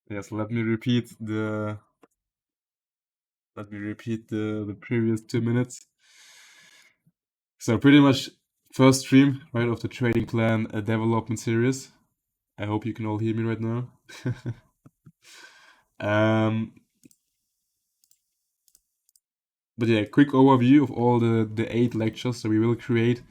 Yes, let me repeat the previous 2 minutes. So pretty much first stream, right, of the trading plan development series. I hope you can all hear me right now. um, but yeah, quick overview of all the 8 lectures that we will create.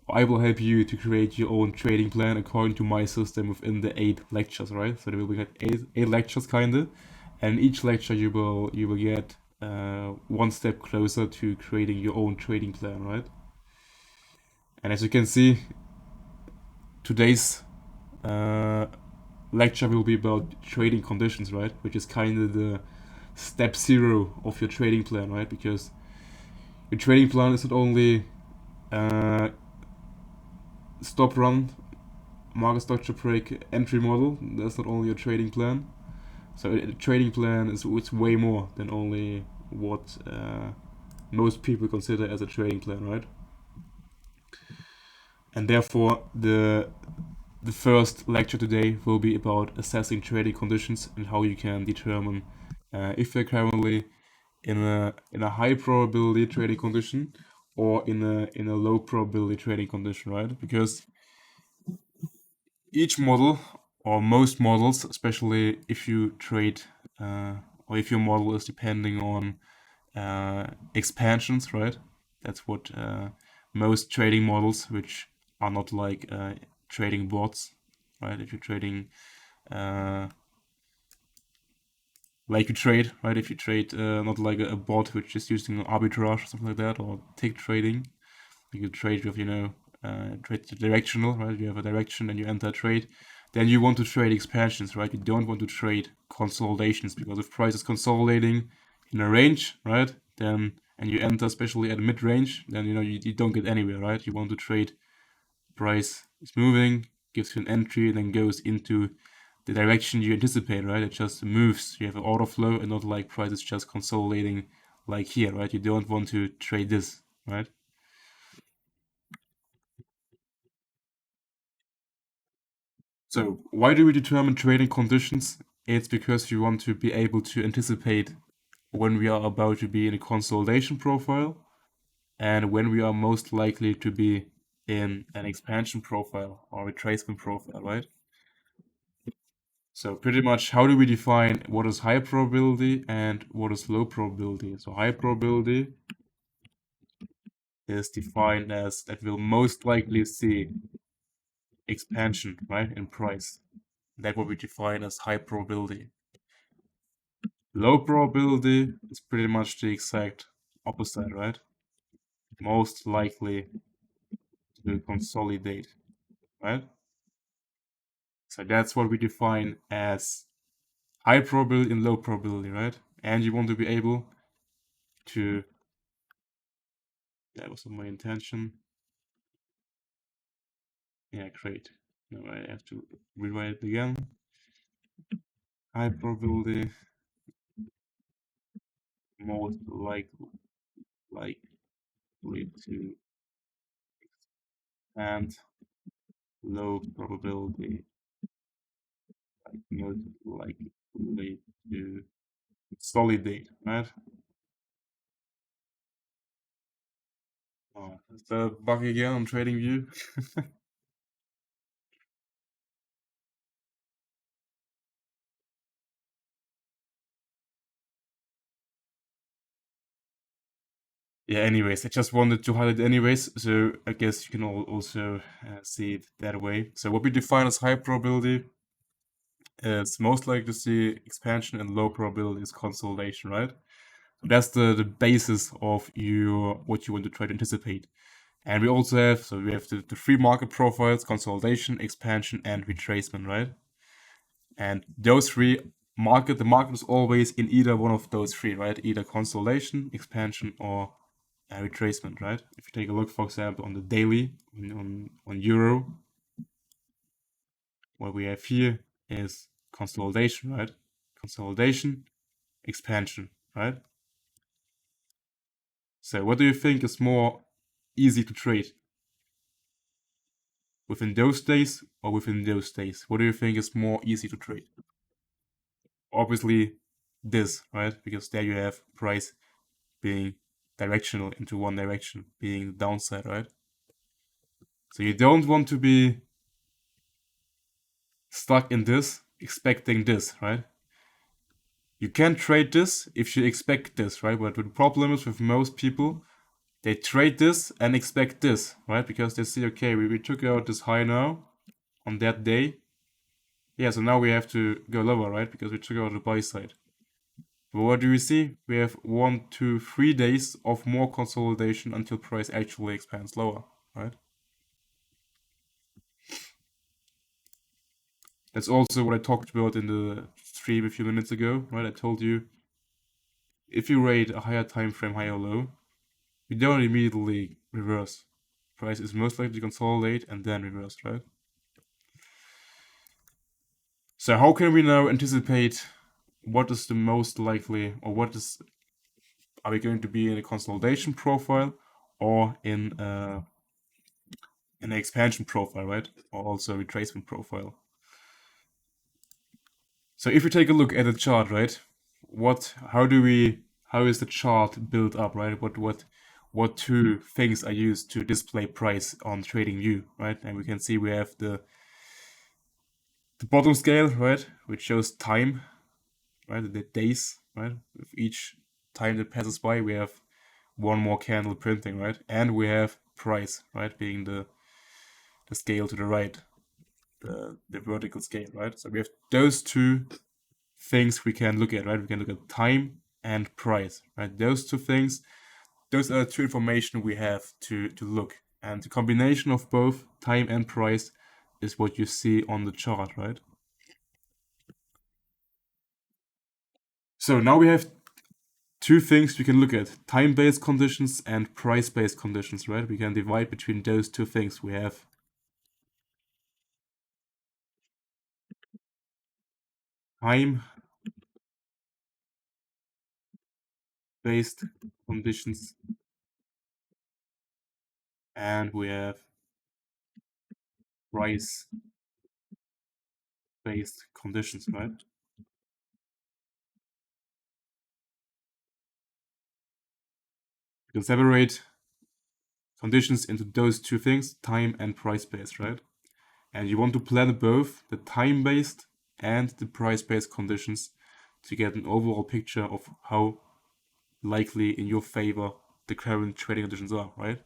I will help you to create your own trading plan according to my system within the 8 lectures, right? So there will be like eight lectures kinda, and each lecture you will get one step closer to creating your own trading plan, right? And as you can see, today's uh, lecture will be about trading conditions, right? Which is kind of the step zero of your trading plan, right? Because your trading plan is not only uh, stop run, market structure break, entry model. That's not only your trading plan. So a trading plan is it's way more than only what most people consider as a trading plan, right? And therefore, the first lecture today will be about assessing trading conditions and how you can determine if you're currently in a high probability trading condition or in a low probability trading condition, right? Because each model or most models, especially if you trade or if your model is depending on expansions, right? That's what most trading models, which are not like trading bots, right? If you're trading uh, like you trade, right? If you trade not like a bot which is using arbitrage or something like that, or tick trading, you trade with trade directional, right? You have a direction and you enter a trade. Then you want to trade expansions, right? You don't want to trade consolidations because if price is consolidating in a range, right? Then and you enter especially at mid range, then you don't get anywhere, right? You want to trade price is moving, gives you an entry, then goes into the direction you anticipate, right? It just moves. You have an order flow and not like price is just consolidating like here, right? You don't want to trade this, right? So why do we determine trading conditions? It's because we want to be able to anticipate when we are about to be in a consolidation profile and when we are most likely to be in an expansion profile or retracement profile, right? So pretty much how do we define what is high probability and what is low probability? So high probability is defined as that we'll most likely see expansion, right, in price. That what we define as high probability. Low probability is pretty much the exact opposite, right? Most likely to consolidate, right? So that's what we define as high probability and low probability, right? And you want to be able to, that was my intention. Yeah, great. Now I have to rewrite it again. High probability, most likely to, and low probability, like most likely to consolidate, right? Oh, is the bug again on TradingView? Yeah, anyways, I just wanted to highlight anyways, so I guess you can all also see it that way. So what we define as high probability is most likely to see expansion and low probability is consolidation, right? So that's the basis of what you want to try to anticipate. And we also have, so we have the three market profiles, consolidation, expansion, and retracement, right? And those three the market is always in either one of those three, right? Either consolidation, expansion, or retracement, right? If you take a look, for example, on the daily, on Euro, what we have here is consolidation, right? Consolidation, expansion, right? So what do you think is more easy to trade? Within those days or within those days? What do you think is more easy to trade? obviously this, right? Because there you have price being directional into one direction, being the downside, right? So you don't want to be stuck in this, expecting this, right? You can trade this if you expect this, right? But the problem is with most people, they trade this and expect this, right? Because they see, okay, we took out this high now on that day. Yeah, so now we have to go lower, right? Because we took out the buy side. But what do we see? We have 1, 2, 3 days of more consolidation until price actually expands lower, right? That's also what I talked about in the stream a few minutes ago, right? I told you if you rate a higher time frame high or low, you don't immediately reverse. Price is most likely to consolidate and then reverse, right? So how can we now anticipate what is the most likely, or are we going to be in a consolidation profile or in an expansion profile, right? Or also a retracement profile. So if we take a look at the chart, right? How is the chart built up, right? What two things are used to display price on TradingView, right? And we can see we have the bottom scale, right? Which shows time, right? The days, right? With each time that passes by, we have one more candle printing, right? And we have price, right? Being the scale to the right, the vertical scale, right? So we have those two things we can look at, right? We can look at time and price, right? Those two things, those are the two information we have to look. And the combination of both time and price is what you see on the chart, right? So now we have two things we can look at: time-based conditions and price-based conditions, right? We can divide between those two things. We have time-based conditions and we have price-based conditions, right? You can separate conditions into those two things, time and price-based, right? And you want to plan both the time-based and the price-based conditions to get an overall picture of how likely in your favor the current trading conditions are, right?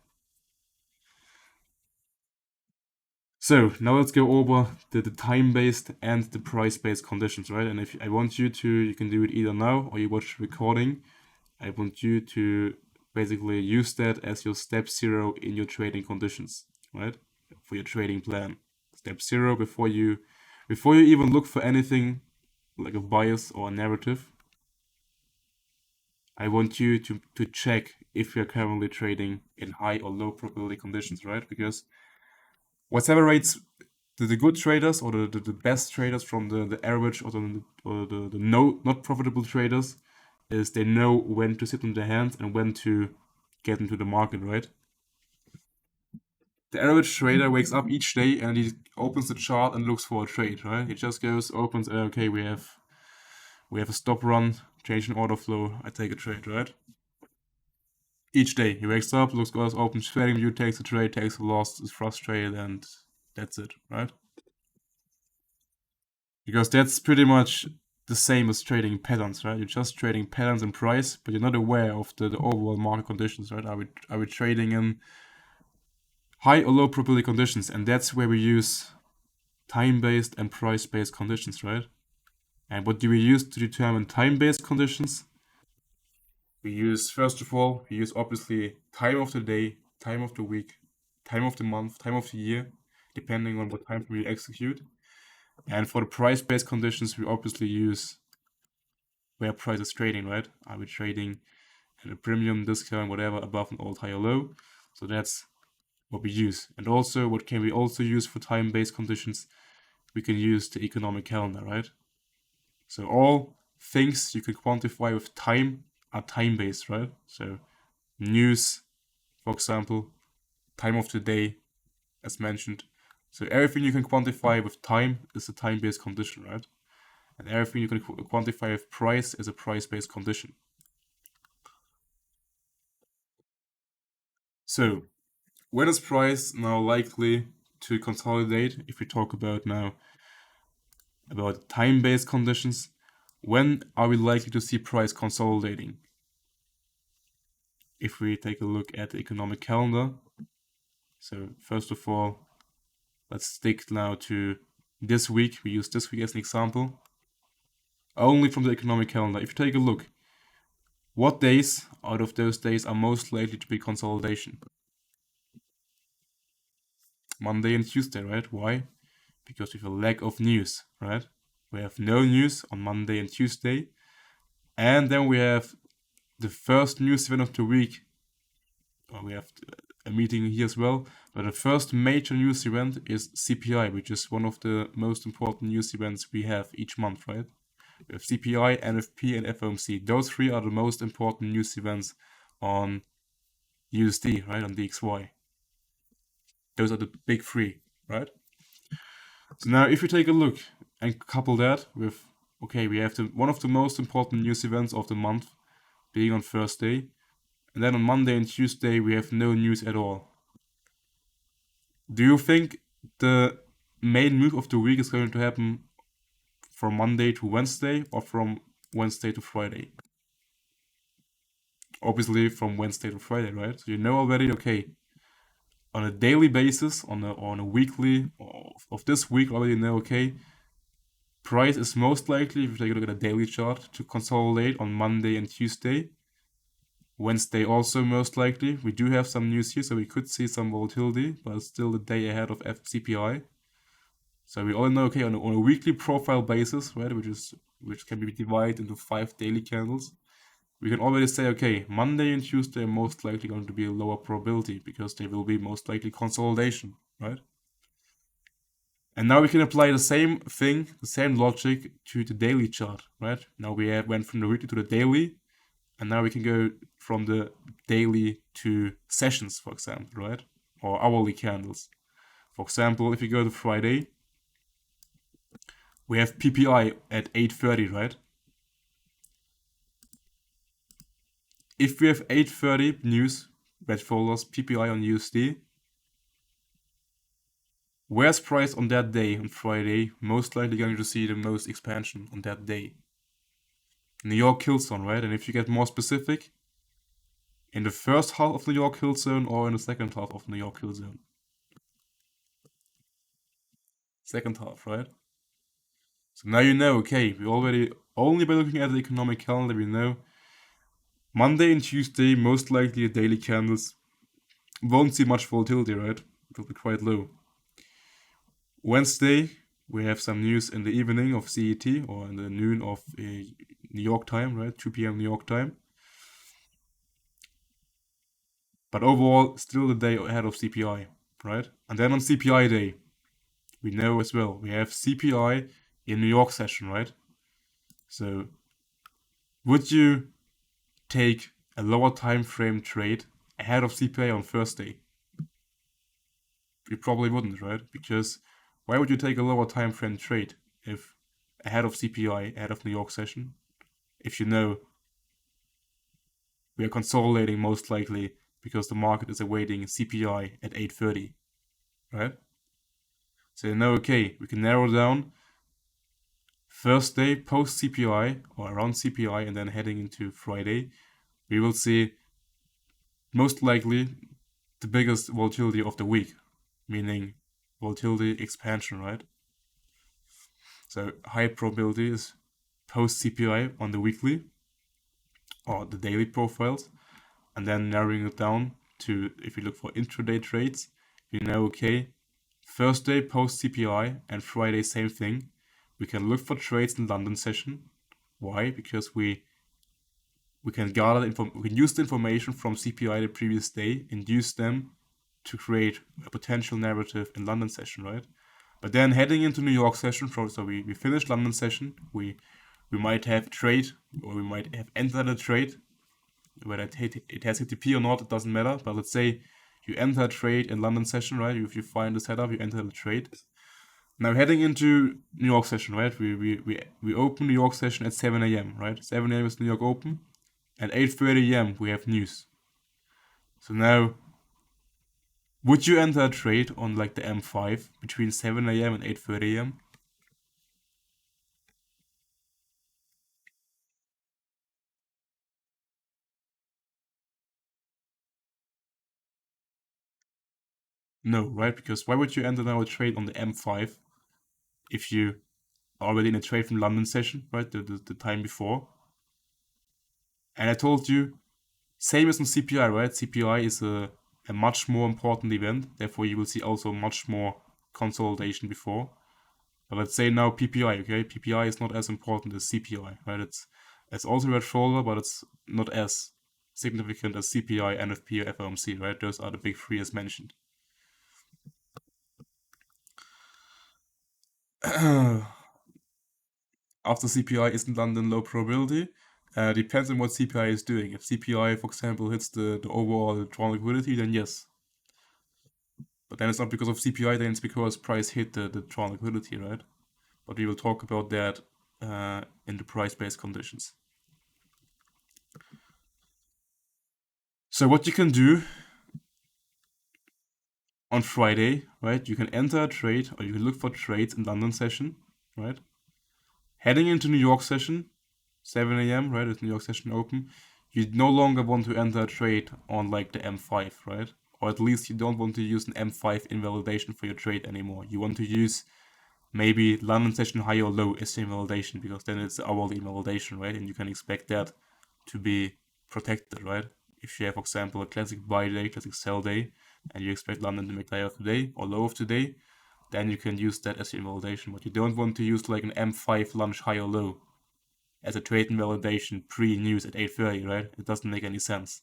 So now let's go over the time-based and the price-based conditions, right? And if I want you to, you can do it either now or you watch the recording. I want you to basically use that as your step 0 in your trading conditions, right? For your trading plan. Step 0 before you even look for anything like a bias or a narrative. I want you to check if you're currently trading in high or low probability conditions, right? Because what separates the good traders or the best traders from the average or the no not profitable traders is they know when to sit on their hands and when to get into the market, right? The average trader wakes up each day and he opens the chart and looks for a trade, right? He just goes, opens, okay, we have a stop run, change in order flow, I take a trade, right? Each day he wakes up, looks, goes, opens TradingView, takes a trade, takes a loss, is frustrated, and that's it, right? Because that's pretty much the same as trading patterns, right? You're just trading patterns and price, but you're not aware of the overall market conditions, right? Are we trading in high or low probability conditions? And that's where we use time-based and price-based conditions, right? And what do we use to determine time-based conditions? We use, first of all, obviously time of the day, time of the week, time of the month, time of the year, depending on what time we execute. And for the price-based conditions, we obviously use where price is trading, right? Are we trading at a premium, discount, whatever, above an all-time low? So that's what we use. And also, what can we also use for time-based conditions? We can use the economic calendar, right? So all things you can quantify with time are time-based, right? So news, for example, time of the day, as mentioned. So everything you can quantify with time is a time-based condition, right? And everything you can quantify with price is a price-based condition. So, when is price now likely to consolidate? If we talk about now about time-based conditions, when are we likely to see price consolidating? If we take a look at the economic calendar, so first of all, let's stick now to this week. We use this week as an example. Only from the economic calendar. If you take a look, what days out of those days are most likely to be consolidation? Monday and Tuesday, right? Why? Because we have a lack of news, right? We have no news on Monday and Tuesday. And then we have the first news event of the week. We have a meeting here as well. But the first major news event is CPI, which is one of the most important news events we have each month, right? We have CPI, NFP, and FOMC. Those three are the most important news events on USD, right? On DXY. Those are the big three, right? So now if you take a look and couple that with, okay, we have one of the most important news events of the month being on Thursday, and then on Monday and Tuesday we have no news at all. Do you think the main move of the week is going to happen from Monday to Wednesday or from Wednesday to Friday? Obviously from Wednesday to Friday, right? So you know already, okay, on a daily basis, on a weekly of this week, already know, okay, price is most likely, if you take a look at a daily chart, to consolidate on Monday and Tuesday. Wednesday also most likely. We do have some news here, so we could see some volatility, but it's still the day ahead of CPI. So we all know, okay, on a weekly profile basis, right, which can be divided into 5 daily candles, we can already say, okay, Monday and Tuesday are most likely going to be a lower probability because they will be most likely consolidation, right? And now we can apply the same thing, the same logic to the daily chart, right? Now we went from the weekly to the daily, and now we can go from the daily to sessions, for example, right? Or hourly candles. For example, if you go to Friday, we have PPI at 8:30, right? If we have 8:30 news, red folders, PPI on USD, where's price on that day, on Friday, most likely going to see the most expansion on that day? New York Kill Zone, right? And if you get more specific, in the first half of New York Kill Zone or in the second half of New York Kill Zone? Second half, right? So now you know, okay, we already, only by looking at the economic calendar, we know Monday and Tuesday, most likely the daily candles won't see much volatility, right? It will be quite low. Wednesday, we have some news in the evening of CET or in the noon of New York time, right? 2 p.m. New York time. But overall, still the day ahead of CPI, right? And then on CPI day, we know as well, we have CPI in New York session, right? So, would you take a lower time frame trade ahead of CPI on Thursday? You probably wouldn't, right? Because why would you take a lower time frame trade if ahead of CPI, ahead of New York session, if you know we are consolidating most likely because the market is awaiting CPI at 8:30, right? So you know, okay, we can narrow down Thursday post CPI or around CPI and then heading into Friday, we will see most likely the biggest volatility of the week, meaning volatility expansion, right? So high probability is post CPI on the weekly or the daily profiles, and then narrowing it down to, if you look for intraday trades, you know, okay, Thursday post CPI and Friday same thing. We can look for trades in London session. Why? Because we can we can use the information from CPI the previous day and use them to create a potential narrative in London session, right? But then heading into New York session, so we finished London session, we might have trade, or we might have entered a trade, whether it has HTTP or not, it doesn't matter. But let's say you enter a trade in London session, right? If you find the setup, you enter the trade. Now heading into New York session, right? We open New York session at 7 a.m., right? 7 a.m. is New York open. At 8:30 a.m. we have news. So now, would you enter a trade on like the M5 between 7 a.m. and 8:30 a.m.? No, right? Because why would you enter now a trade on the M5 if you are already in a trade from London session, right? The time before. And I told you, same as on CPI, right? CPI is a much more important event, therefore you will see also much more consolidation before. But let's say now PPI, okay? PPI is not as important as CPI, right? It's also red shoulder, but it's not as significant as CPI, NFP, or FOMC, right? Those are the big three as mentioned. After CPI isn't London low probability. Depends on what CPI is doing. If CPI, for example, hits the overall drawn liquidity, then yes. But then it's not because of CPI, then it's because price hit the drawn liquidity, right? But we will talk about that in the price-based conditions. So what you can do on Friday, right? You can enter a trade or you can look for trades in London session, right? Heading into New York session, 7 a.m., right? It's New York session open. You no longer want to enter a trade on like the M5, right? Or at least you don't want to use an M5 invalidation for your trade anymore. You want to use maybe London session high or low as the invalidation, because then it's hourly invalidation, right? And you can expect that to be protected, right? If you have, for example, a classic buy day, classic sell day, and you expect London to make high of today or low of today, then you can use that as your invalidation. But you don't want to use like an M5 lunch high or low as a trade invalidation pre-news at 8:30, right? It doesn't make any sense.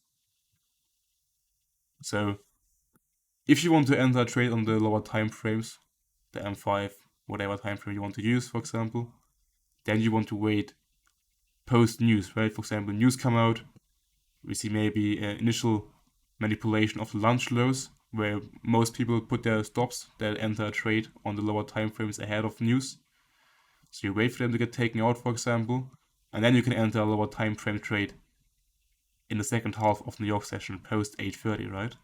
So if you want to enter a trade on the lower time frames, the M5, whatever time frame you want to use, for example, then you want to wait post news, right? For example, news come out, we see maybe an initial manipulation of the lunch lows, where most people put their stops that enter a trade on the lower time frames ahead of news. So you wait for them to get taken out, for example, and then you can enter a lower time frame trade in the second half of New York session post 8:30, right?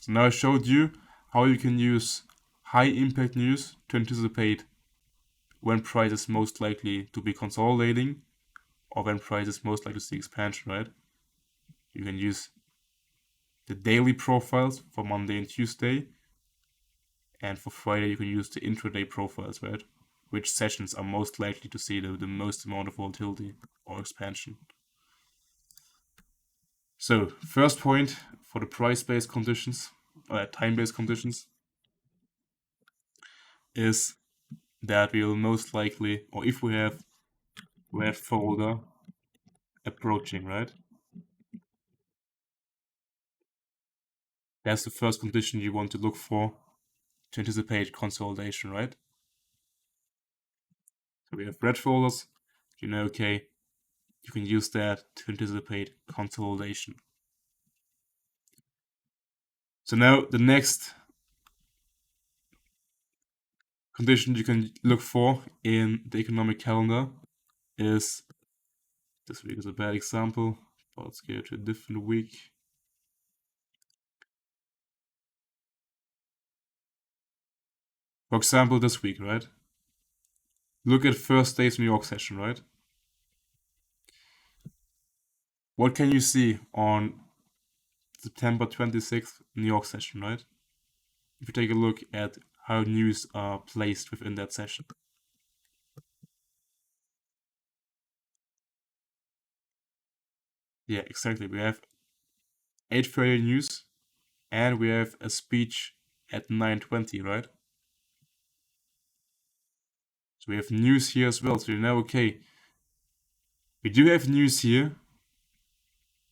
So now I showed you how you can use high impact news to anticipate when price is most likely to be consolidating or when price is most likely to see expansion, right? You can use the daily profiles for Monday and Tuesday, and for Friday you can use the intraday profiles, right? Which sessions are most likely to see the most amount of volatility or expansion. So, first point for the price-based conditions, time-based conditions, is that we will most likely, or if we have red folder approaching, right? That's the first condition you want to look for to anticipate consolidation, right? So we have red folders, you know, okay, you can use that to anticipate consolidation. So now the next condition you can look for in the economic calendar is, this week is a bad example, but let's go to a different week. For example, this week, right? Look at first day's New York session, right? What can you see on September 26th New York session, right? If you take a look at how news are placed within that session. Yeah, exactly. We have 8:30 news and we have a speech at 9:20, right? So we have news here as well. So you know, okay, we do have news here,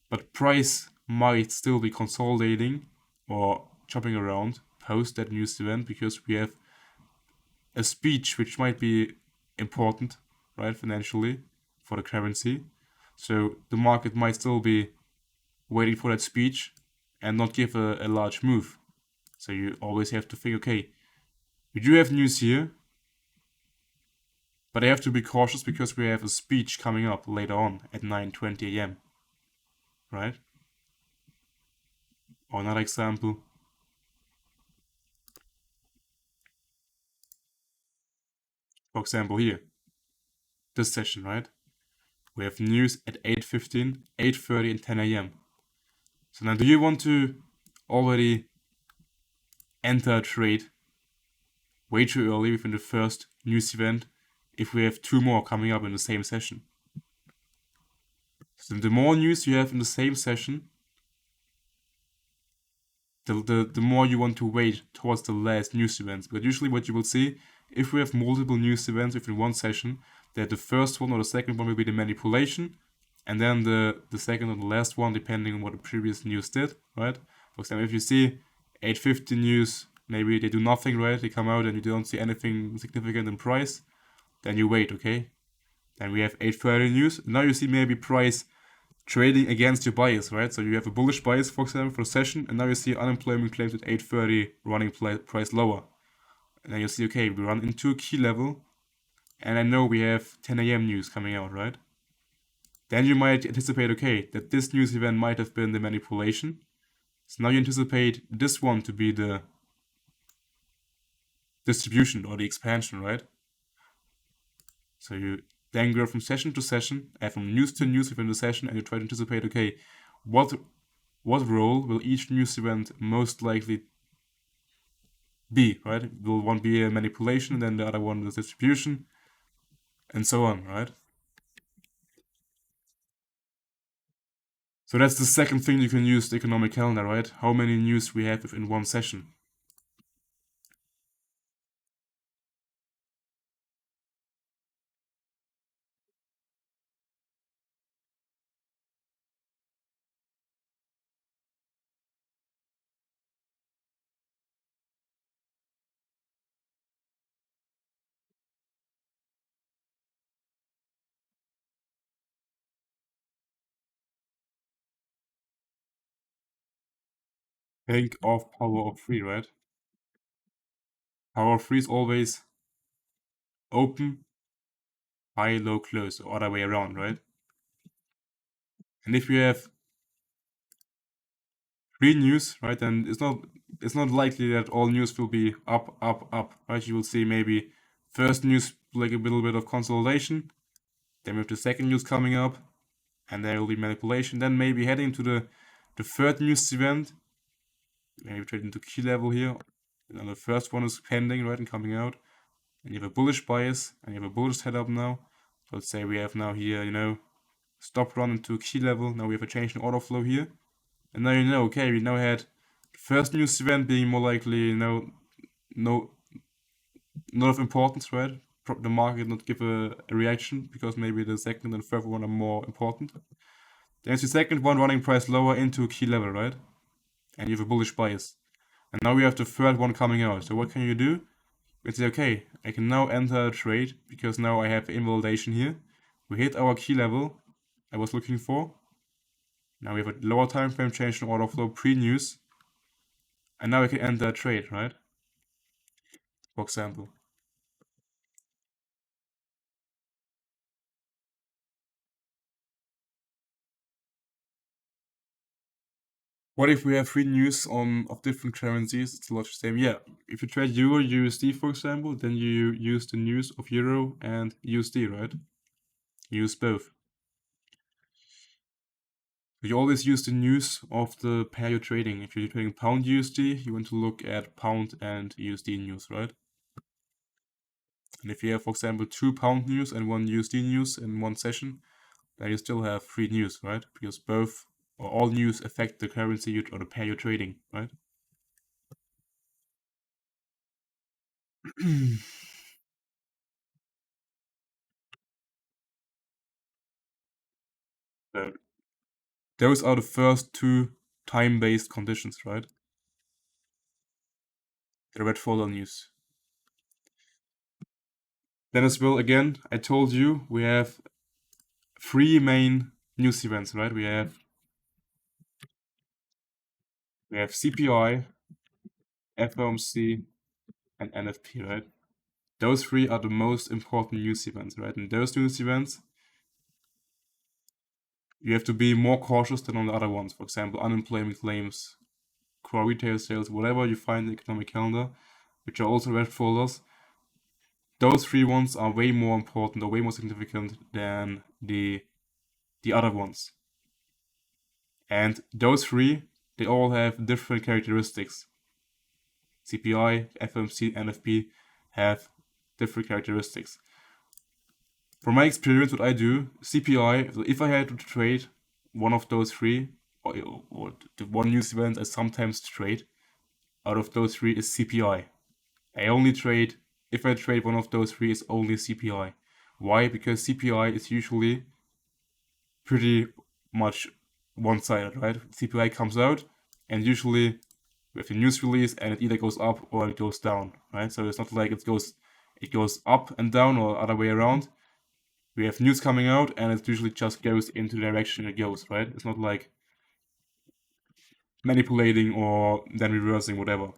but price might still be consolidating or chopping around post that news event because we have a speech which might be important, right, financially for the currency. So the market might still be waiting for that speech and not give a large move. So you always have to think, okay, We do have news here, but I have to be cautious because we have a speech coming up later on at 9:20 a.m. Right? Or another example. For example, here, this session, right? We have news at 8:15, 8:30, and 10 a.m. So now, do you want to already enter a trade way too early within the first news event if we have two more coming up in the same session? So the more news you have in the same session, the more you want to wait towards the last news events. But usually what you will see, if we have multiple news events within one session, that the first one or the second one will be the manipulation, and then the second or the last one, depending on what the previous news did, right? For example, if you see 8:50 news, maybe they do nothing, right? They come out and you don't see anything significant in price, then you wait, okay? Then we have 8:30 news. Now you see maybe price trading against your bias, right? So you have a bullish bias, for example, for a session, and now you see unemployment claims at 8:30 running price lower. And then you see, okay, we run into a key level, and I know we have 10 a.m. news coming out, right? Then you might anticipate, okay, that this news event might have been the manipulation. So now you anticipate this one to be the distribution or the expansion, right? So you then go from session to session, and from news to news within the session, and you try to anticipate, okay, what role will each news event most likely be, right? Will one be a manipulation, and then the other one is distribution, and so on, right? So that's the second thing you can use the economic calendar, right? How many news we have within one session. Think of power of three, right? Power of three is always open, high, low, close, or other way around, right? And if you have three news, right, then it's not likely that all news will be up, up, up, right? You will see maybe first news like a little bit of consolidation, then we have the second news coming up, and there will be manipulation. Then maybe heading to the third news event, maybe trading to key level here. And the first one is pending, right, and coming out. And you have a bullish bias, and you have a bullish setup now. So let's say we have now here, you know, stop run into key level. Now we have a change in order flow here. And now you know, okay, we now had the first news event being more likely, you know, not of importance, right? The market not give a reaction because maybe the second and third one are more important. There's the second one running price lower into a key level, right? And you have a bullish bias. And now we have the third one coming out. So what can you do? You can say, okay, I can now enter a trade because now I have invalidation here. We hit our key level I was looking for. Now we have a lower time frame change in order flow pre-news. And now I can enter a trade, right? For example. What if we have three news of different currencies? It's a lot the same. Yeah, if you trade Euro, USD, for example, then you use the news of Euro and USD, right? Use both. You always use the news of the pair you're trading. If you're trading pound USD, you want to look at pound and USD news, right? And if you have, for example, two pound news and one USD news in one session, then you still have three news, right? Because both or all news affect the currency or the pair you're trading, right? So those are the first two time-based conditions, right? The red folder news. Then as well, again, I told you we have three main news events, right? We have CPI, FOMC, and NFP, right? Those three are the most important news events, right? And those news events, you have to be more cautious than on the other ones. For example, unemployment claims, core retail sales, whatever you find in the economic calendar, which are also red folders. Those three ones are way more important or way more significant than the other ones. And those three, they all have different characteristics. CPI, FOMC, NFP have different characteristics. From my experience, what I do, CPI, so if I had to trade one of those three, or the one news event I sometimes trade, out of those three is CPI. I only trade, if I trade one of those three, it's only CPI. Why? Because CPI is usually pretty much one-sided, right? CPI comes out, and usually we have a news release, and it either goes up or it goes down, right? So it's not like it goes up and down or other way around. We have news coming out, and it usually just goes into the direction it goes, right? It's not like manipulating or then reversing, whatever.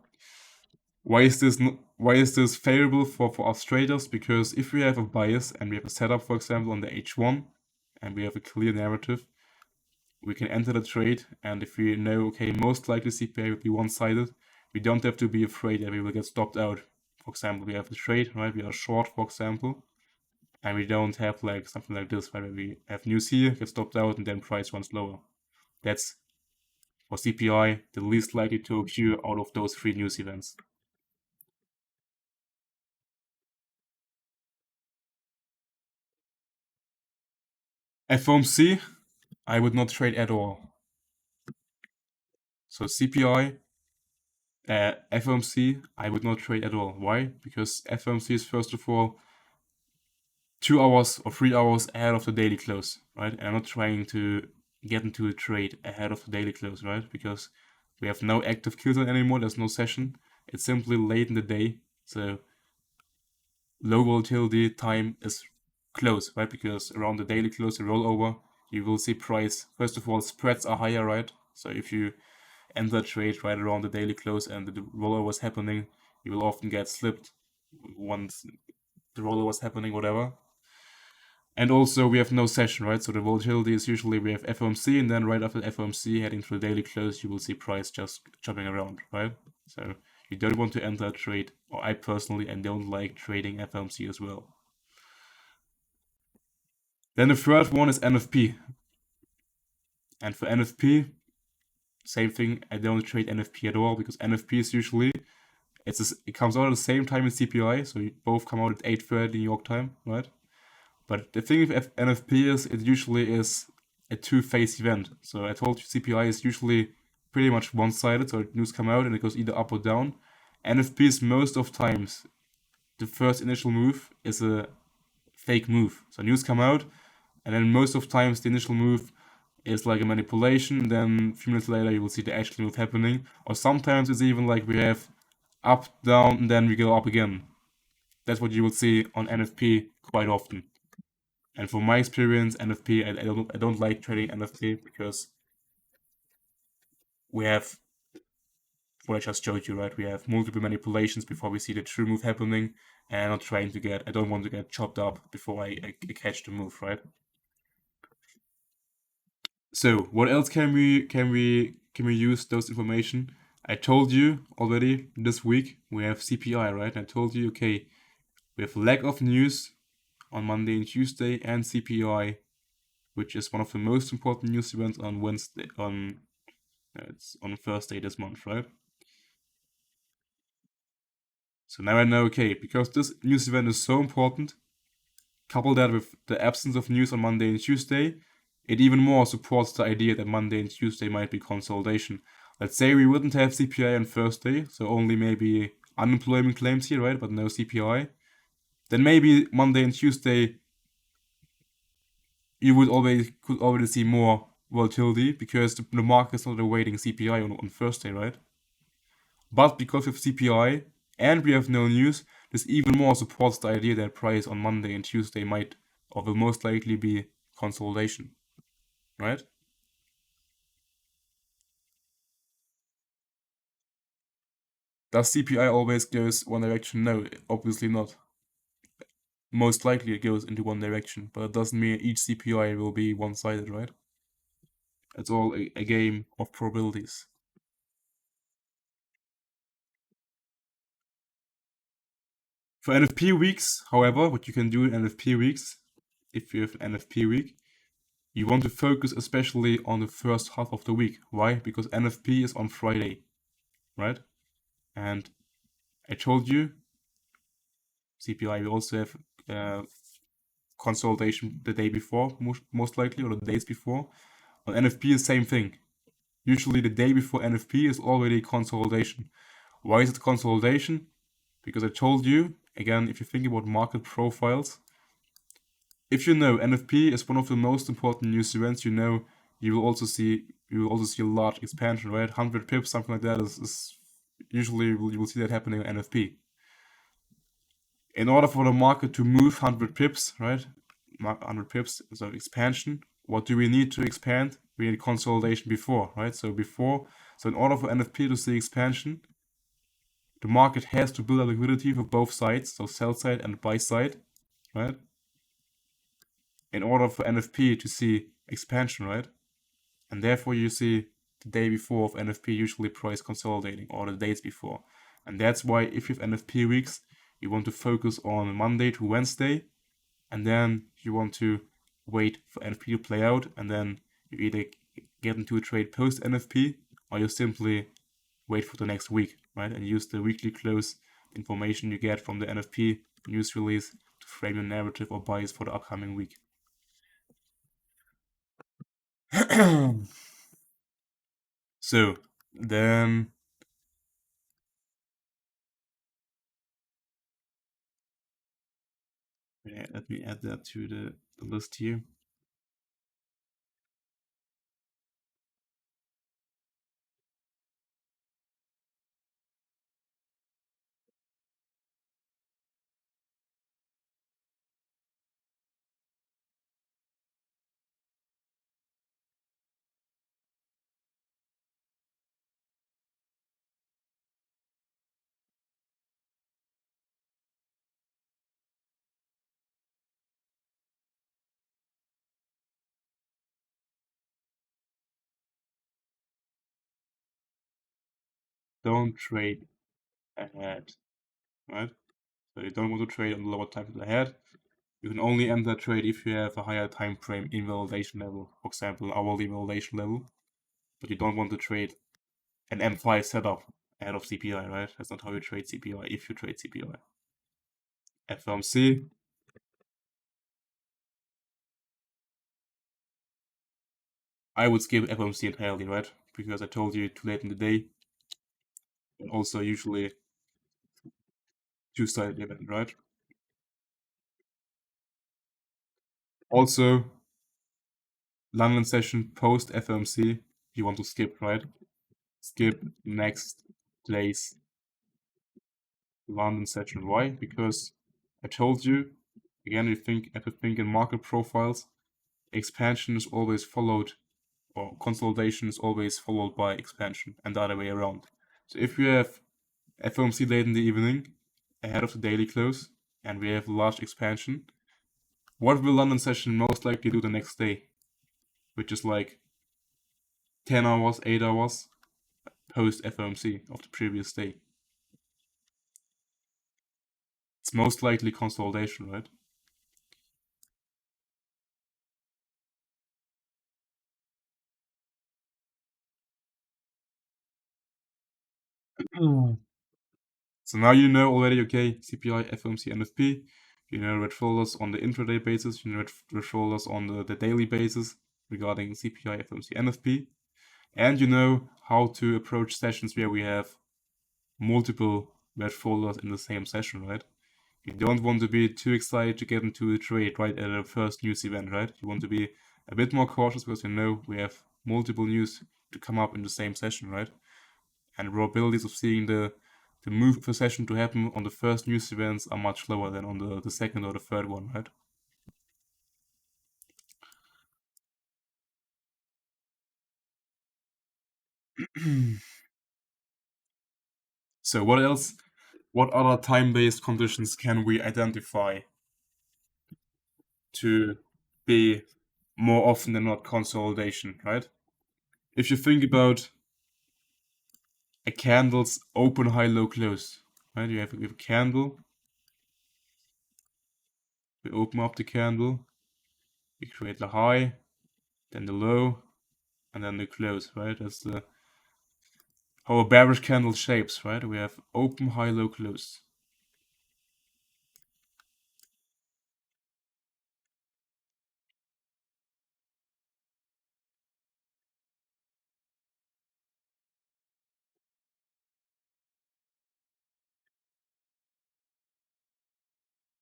Why is this favorable for us traders? Because if we have a bias and we have a setup, for example, on the H1, and we have a clear narrative, we can enter the trade, and if we know, okay, most likely CPI will be one-sided, we don't have to be afraid that we will get stopped out. For example, we have the trade, right? We are short, for example, and we don't have like something like this, right? Where we have news here, get stopped out, and then price runs lower. That's, for CPI, the least likely to occur out of those three news events. FOMC, I would not trade at all. So CPI, FOMC, I would not trade at all. Why? Because FOMC is first of all 2 hours or 3 hours ahead of the daily close, right? And I'm not trying to get into a trade ahead of the daily close, right? Because we have no active kills anymore, there's no session. It's simply late in the day, so low volatility time is close, right? Because around the daily close, the rollover, you will see price. First of all, spreads are higher, right? So if you enter a trade right around the daily close and the rollover is happening, you will often get slipped once the rollover is happening, whatever. And also we have no session, right? So the volatility is usually we have FOMC, and then right after FOMC heading to the daily close, you will see price just jumping around, right? So you don't want to enter a trade, or I personally, and don't like trading FOMC as well. Then the third one is NFP. And for NFP, same thing, I don't trade NFP at all, because NFP is usually, it comes out at the same time as CPI, so you both come out at 8:30 New York time, right? But the thing with NFP is, it usually is a two-phase event. So I told you CPI is usually pretty much one-sided, so news come out and it goes either up or down. NFP is most of times, the first initial move is a fake move. So news come out, and then most of times the initial move is like a manipulation, then a few minutes later you will see the actual move happening. Or sometimes it's even like we have up, down, and then we go up again. That's what you will see on NFP quite often. And from my experience, NFP, I don't like trading NFP because we have what I just showed you, right? We have multiple manipulations before we see the true move happening, and I'm not trying to get, I don't want to get chopped up before I catch the move, right? So what else can we use those information? I told you already this week we have CPI, right? And I told you, okay, we have lack of news on Monday and Tuesday, and CPI, which is one of the most important news events on Wednesday, it's on Thursday this month, right? So now I know, okay, because this news event is so important, couple that with the absence of news on Monday and Tuesday, it even more supports the idea that Monday and Tuesday might be consolidation. Let's say we wouldn't have CPI on Thursday, so only maybe unemployment claims here, right? But no CPI. Then maybe Monday and Tuesday you could already see more volatility because the market is not awaiting CPI on Thursday, right? But because of CPI and we have no news, this even more supports the idea that price on Monday and Tuesday might or will most likely be consolidation, right? Does CPI always goes one direction? No, obviously not. Most likely it goes into one direction, but it doesn't mean each CPI will be one-sided, right? It's all a game of probabilities. For NFP weeks, however, what you can do in NFP weeks, if you have an NFP week, you want to focus especially on the first half of the week. Why? Because NFP is on Friday, right? And I told you, CPI will also have consolidation the day before, most likely, or the days before. On NFP, the same thing. Usually the day before NFP is already consolidation. Why is it consolidation? Because I told you, again, if you think about market profiles, if you know NFP is one of the most important news events, you will also see a large expansion, right? 100 pips, something like that is usually you will see that happening on NFP. In order for the market to move 100 pips, right? 100 pips, so expansion. What do we need to expand? We need consolidation before, right? So in order for NFP to see expansion, the market has to build up liquidity for both sides, so sell side and buy side, right? In order for NFP to see expansion, right? And therefore you see the day before of NFP usually price consolidating, or the days before. And that's why if you have NFP weeks, you want to focus on Monday to Wednesday, and then you want to wait for NFP to play out, and then you either get into a trade post NFP, or you simply wait for the next week, right? And use the weekly close information you get from the NFP news release to frame your narrative or bias for the upcoming week. So then let me add that to the list here. Don't trade ahead, right? So you don't want to trade on the lower time ahead. You can only enter a trade if you have a higher time frame invalidation level, for example, an hourly invalidation level. But you don't want to trade an M5 setup ahead of CPI, right? That's not how you trade CPI if you trade CPI. FOMC. I would skip FOMC entirely, right? Because I told you too late in the day. And also usually two-sided event, right? Also, London session post FOMC, you want to skip, right? Skip next day's London session. Why? Because I told you, again, if you think in market profiles, expansion is always followed, or consolidation is always followed by expansion, and the other way around. So if you have FOMC late in the evening, ahead of the daily close, and we have large expansion, what will London session most likely do the next day? Which is like 10 hours, 8 hours post FOMC of the previous day. It's most likely consolidation, right? So now you know already, okay, CPI, FOMC, NFP. You know red folders on the intraday basis. You know red folders on the daily basis regarding CPI, FOMC, NFP. And you know how to approach sessions where we have multiple red folders in the same session, right? You don't want to be too excited to get into a trade right at the first news event, right? You want to be a bit more cautious because you know we have multiple news to come up in the same session, right? And the probabilities of seeing the move of a session to happen on the first news events are much lower than on the second or the third one, right? So what else? What other time-based conditions can we identify to be more often than not consolidation, right? If you think about a candle's open, high, low, close, right? We have a candle. We open up the candle. We create the high, then the low, and then the close, right? That's the how a bearish candle shapes, right? We have open, high, low, close.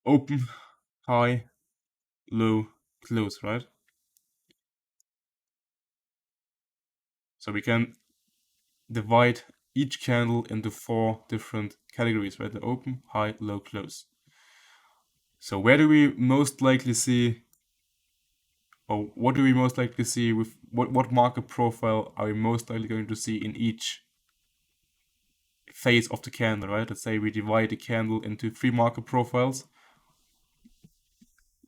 Open, high, low, close, right? So we can divide each candle into 4 different categories, right? The open, high, low, close. So where do we most likely see, or what do we most likely see with what market profile are we most likely going to see in each phase of the candle, right? Let's say we divide the candle into 3 market profiles: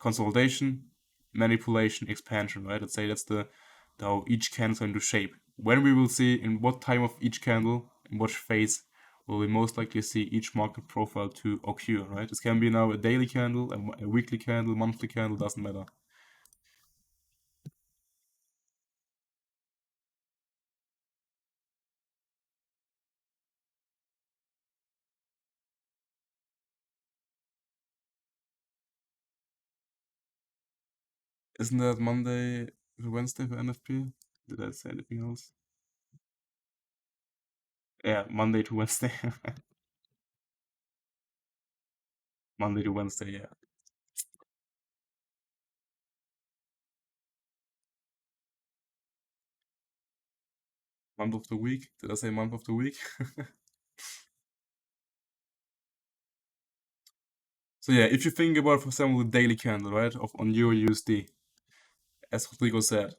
consolidation, manipulation, expansion, right? Let's say that's the how each candle is going to shape. When we will see in what time of each candle, in which phase, will we most likely see each market profile to occur, right? This can be now a daily candle, a weekly candle, monthly candle, doesn't matter. Isn't that Monday to Wednesday for NFP? Did I say anything else? Yeah, Monday to Wednesday. Monday to Wednesday, yeah. Month of the week. Did I say month of the week? So yeah, if you think about, for example, the daily candle, right, of on Euro USD, as Rodrigo said,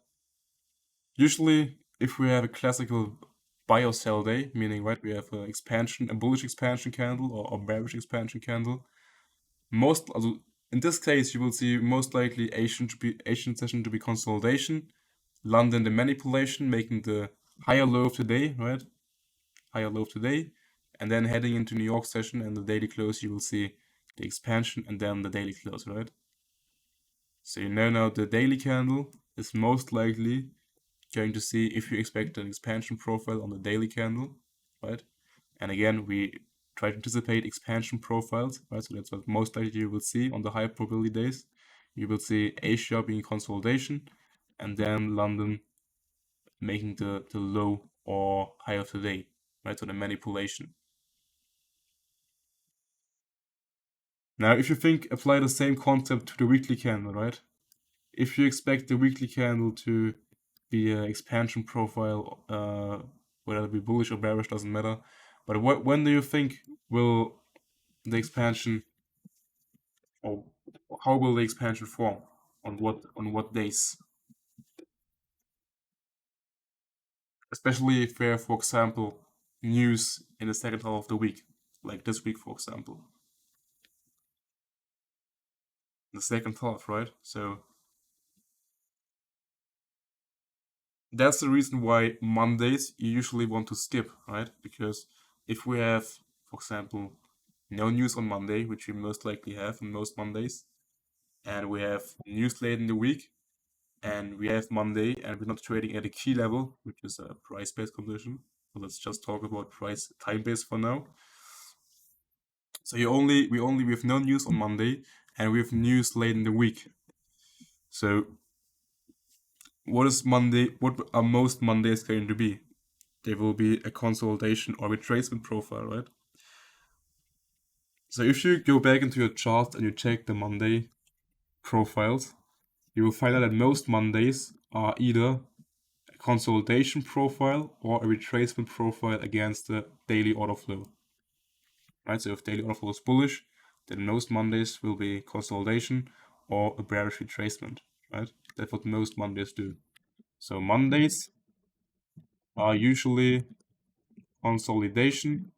usually if we have a classical buy or sell day, meaning right, we have a expansion, a bullish expansion candle or bearish expansion candle. Most, also, in this case, you will see most likely Asian session to be consolidation, London the manipulation, making the higher low of today, right? Higher low of today, and then heading into New York session and the daily close, you will see the expansion and then the daily close, right? So you know now the daily candle is most likely going to see if you expect an expansion profile on the daily candle, right? And again, we try to anticipate expansion profiles, right? So that's what most likely you will see on the high probability days. You will see Asia being consolidation, and then London making the low or high of the day, right? So the manipulation. Now, if you think, apply the same concept to the weekly candle, right? If you expect the weekly candle to be an expansion profile, whether it be bullish or bearish, doesn't matter. But when do you think will the expansion, or how will the expansion form? On what days? Especially if there, for example, news in the second half of the week, like this week, for example, the second half, right? So that's the reason why Mondays you usually want to skip, right? Because if we have, for example, no news on Monday, which we most likely have on most Mondays, and we have news late in the week, and we have Monday, and we're not trading at a key level, which is a price-based condition. So let's just talk about price time-based for now. So we have no news on Monday, and we have news late in the week. So what is Monday? What are most Mondays going to be? There will be a consolidation or retracement profile, right? So if you go back into your chart and you check the Monday profiles, you will find out that most Mondays are either a consolidation profile or a retracement profile against the daily order flow. Right? So if daily order flow is bullish, then most Mondays will be consolidation or a bearish retracement. Right? That's what most Mondays do. So Mondays are usually consolidation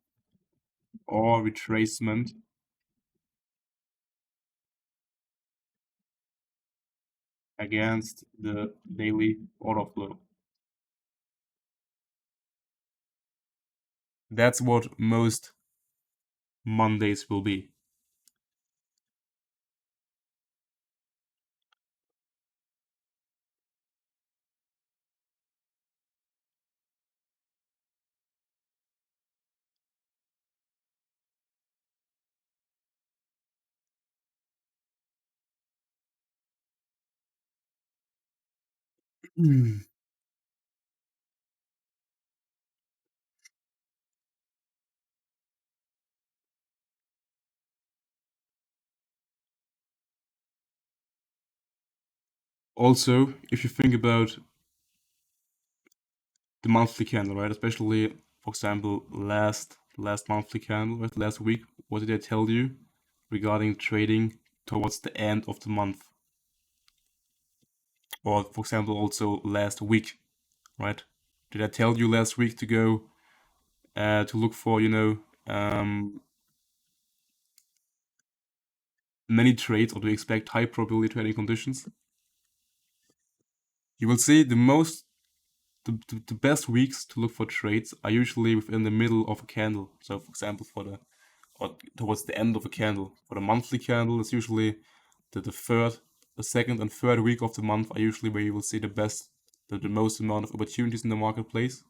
or retracement against the daily order flow. That's what most Mondays will be. Hmm. Also, if you think about the monthly candle, right? Especially, for example, last monthly candle, right? Last week, what did I tell you regarding trading towards the end of the month? Or, for example, also last week, right? Did I tell you last week to go to look for, many trades or to expect high probability trading conditions? You will see the best weeks to look for trades are usually within the middle of a candle. So, for example, or towards the end of a candle. For the monthly candle, it's usually the second and third week of the month are usually where you will see the most amount of opportunities in the marketplace.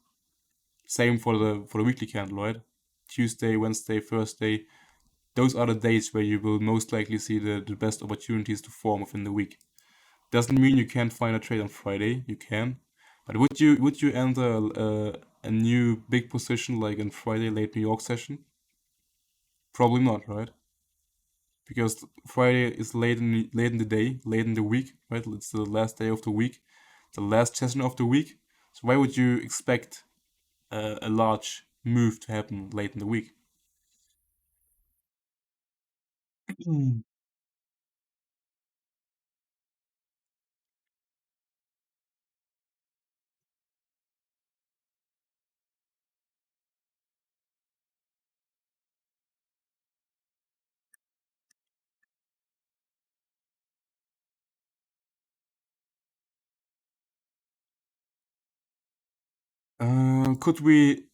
Same for the weekly candle, right? Tuesday, Wednesday, Thursday. Those are the days where you will most likely see the best opportunities to form within the week. Doesn't mean you can't find a trade on Friday. You can, but would you enter a new big position like in Friday late New York session? Probably not, right? Because Friday is late in the day, late in the week, right? It's the last day of the week, the last session of the week. So why would you expect a large move to happen late in the week? Mm. Could we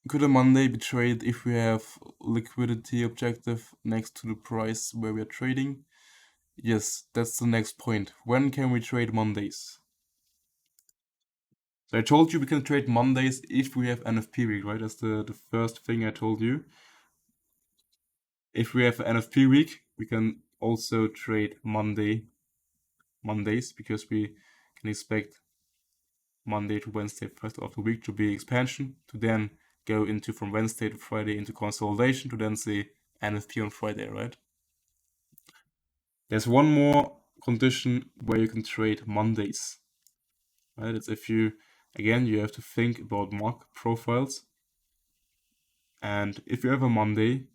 could a Monday be traded if we have liquidity objective next to the price where we are trading? Yes, that's the next point. When can we trade Mondays? So I told you we can trade Mondays if we have NFP week, right? That's the first thing I told you. If we have NFP week, we can also trade Mondays because we can expect Monday to Wednesday first of the week to be expansion, to then go into from Wednesday to Friday into consolidation, to then see NFP on Friday, right? There's one more condition where you can trade Mondays, right? It's if you have to think about market profiles. And if you have a Monday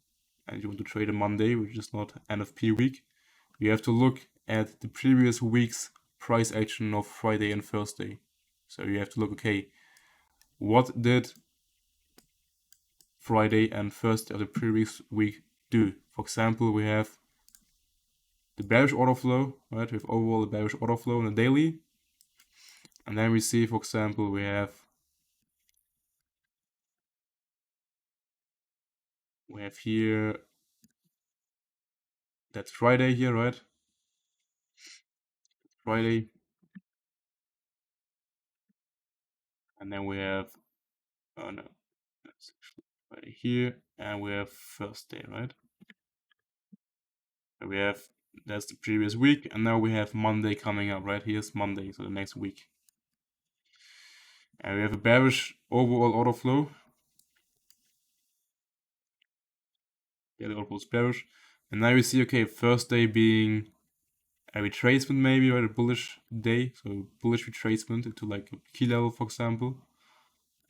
and you want to trade a Monday, which is not NFP week, you have to look at the previous week's price action of Friday and Thursday. So you have to look, okay, what did Friday and Thursday of the previous week do? For example, we have the bearish order flow, right? We have overall the bearish order flow on a daily. And then we see, for example, we have here that's Friday here, right? Friday. And then we have, oh no, that's actually Friday here. And we have Thursday, right? We have that's the previous week, and now we have Monday coming up, right? Here's Monday, so the next week. And we have a bearish overall order flow. Yeah, the order flow is bearish. And now we see, okay, Thursday being a retracement maybe, right? A bullish day, so bullish retracement into like a key level, for example.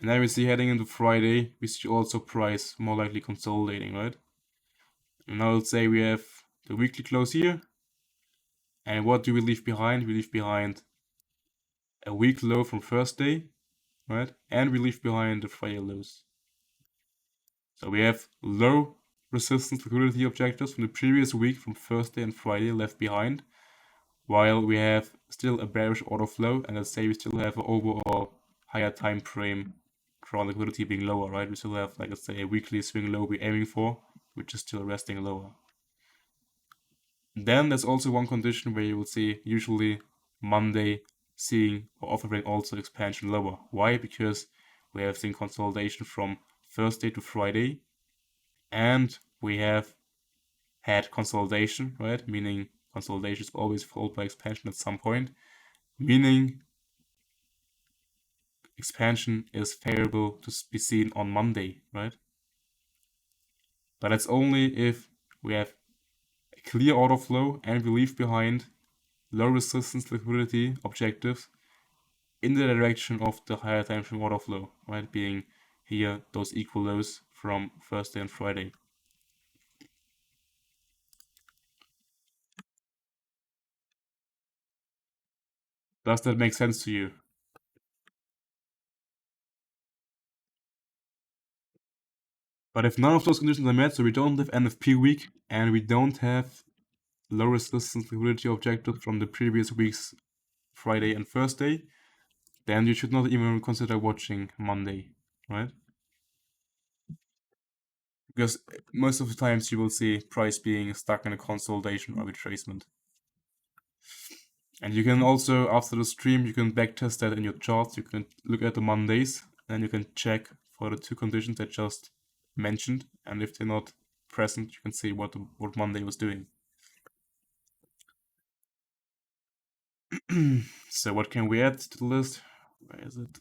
And then we see heading into Friday, we see also price more likely consolidating, right? And now let's say we have the weekly close here. And what do we leave behind? We leave behind a week low from Thursday, right? And we leave behind the Friday lows. So we have low resistance liquidity objectives from the previous week, from Thursday and Friday, left behind, while we have still a bearish order flow, and let's say we still have an overall higher time frame drawn liquidity being lower, right? We still have, like, let's say, a weekly swing low we're aiming for, which is still resting lower. Then there's also one condition where you will see usually Monday seeing or offering also expansion lower. Why? Because we have seen consolidation from Thursday to Friday, and we have had consolidation, right? Meaning consolidation is always followed by expansion at some point, meaning expansion is favorable to be seen on Monday, right? But that's only if we have a clear order flow and we leave behind low resistance liquidity objectives in the direction of the higher time frame order flow, right? Being here those equal lows from Thursday and Friday. Does that make sense to you? But if none of those conditions are met, so we don't have NFP week and we don't have low resistance liquidity objective from the previous week's Friday and Thursday, then you should not even consider watching Monday, right? Because most of the times you will see price being stuck in a consolidation or retracement. And you can also, after the stream, you can backtest that in your charts. You can look at the Mondays, and you can check for the two conditions I just mentioned. And if they're not present, you can see what Monday was doing. So what can we add to the list? Where is it?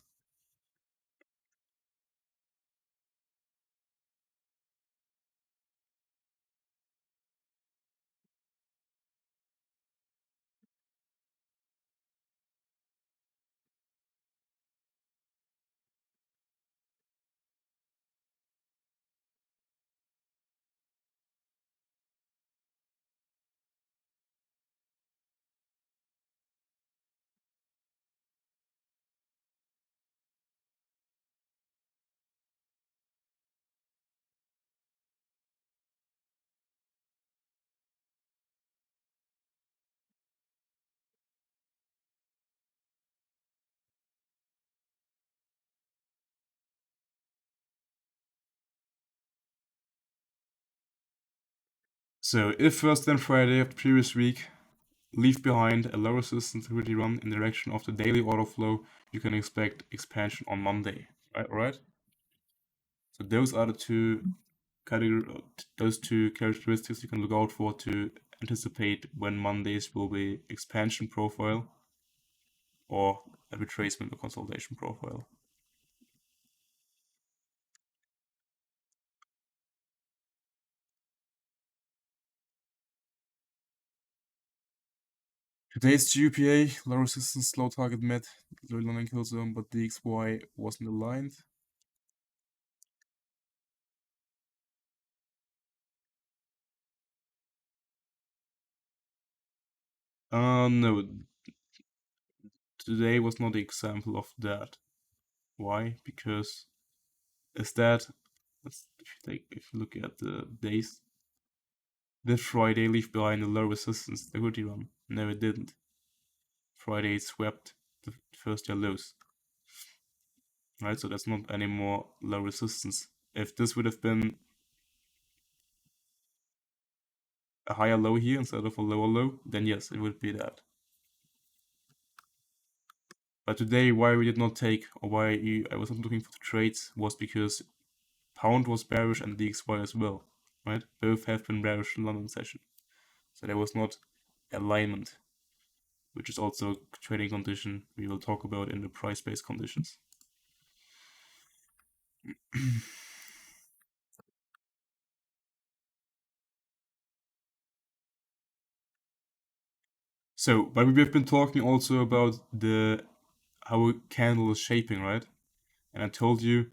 So if Thursday and Friday of the previous week leave behind a low resistance liquidity run in the direction of the daily order flow, you can expect expansion on Monday. Right? So those are the two characteristics you can look out for to anticipate when Mondays will be expansion profile or a retracement or consolidation profile. Today's GUPA, low resistance, low target met, low long kill zone, but DXY wasn't aligned. No, today was not the example of that. Why? Because if you look at the days, did Friday leave behind a low resistance liquidity run? No, it didn't. Friday swept the first year lows. Right, so that's not any more low resistance. If this would have been a higher low here instead of a lower low, then yes, it would be that. But today, why we did not take, or why I was not looking for the trades, was because pound was bearish and DXY as well, right? Both have been bearish in London session. So there was not alignment, which is also a trading condition we will talk about in the price-based conditions. So, but we've been talking also about how a candle is shaping, right? And I told you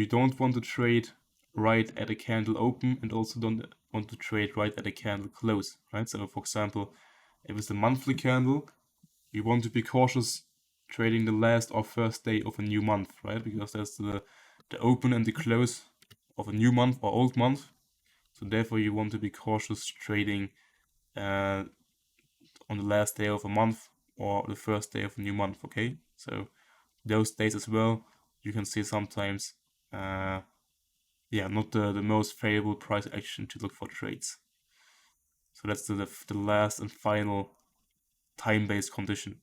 don't want to trade right at a candle open and also don't want to trade right at a candle close, right? So for example, if it's a monthly candle, you want to be cautious trading the last or first day of a new month, right? Because that's the open and the close of a new month or old month. So therefore, you want to be cautious trading on the last day of a month or the first day of a new month. Okay, so those days as well, you can see sometimes, yeah, not the most favorable price action to look for trades. So that's the last and final time-based condition.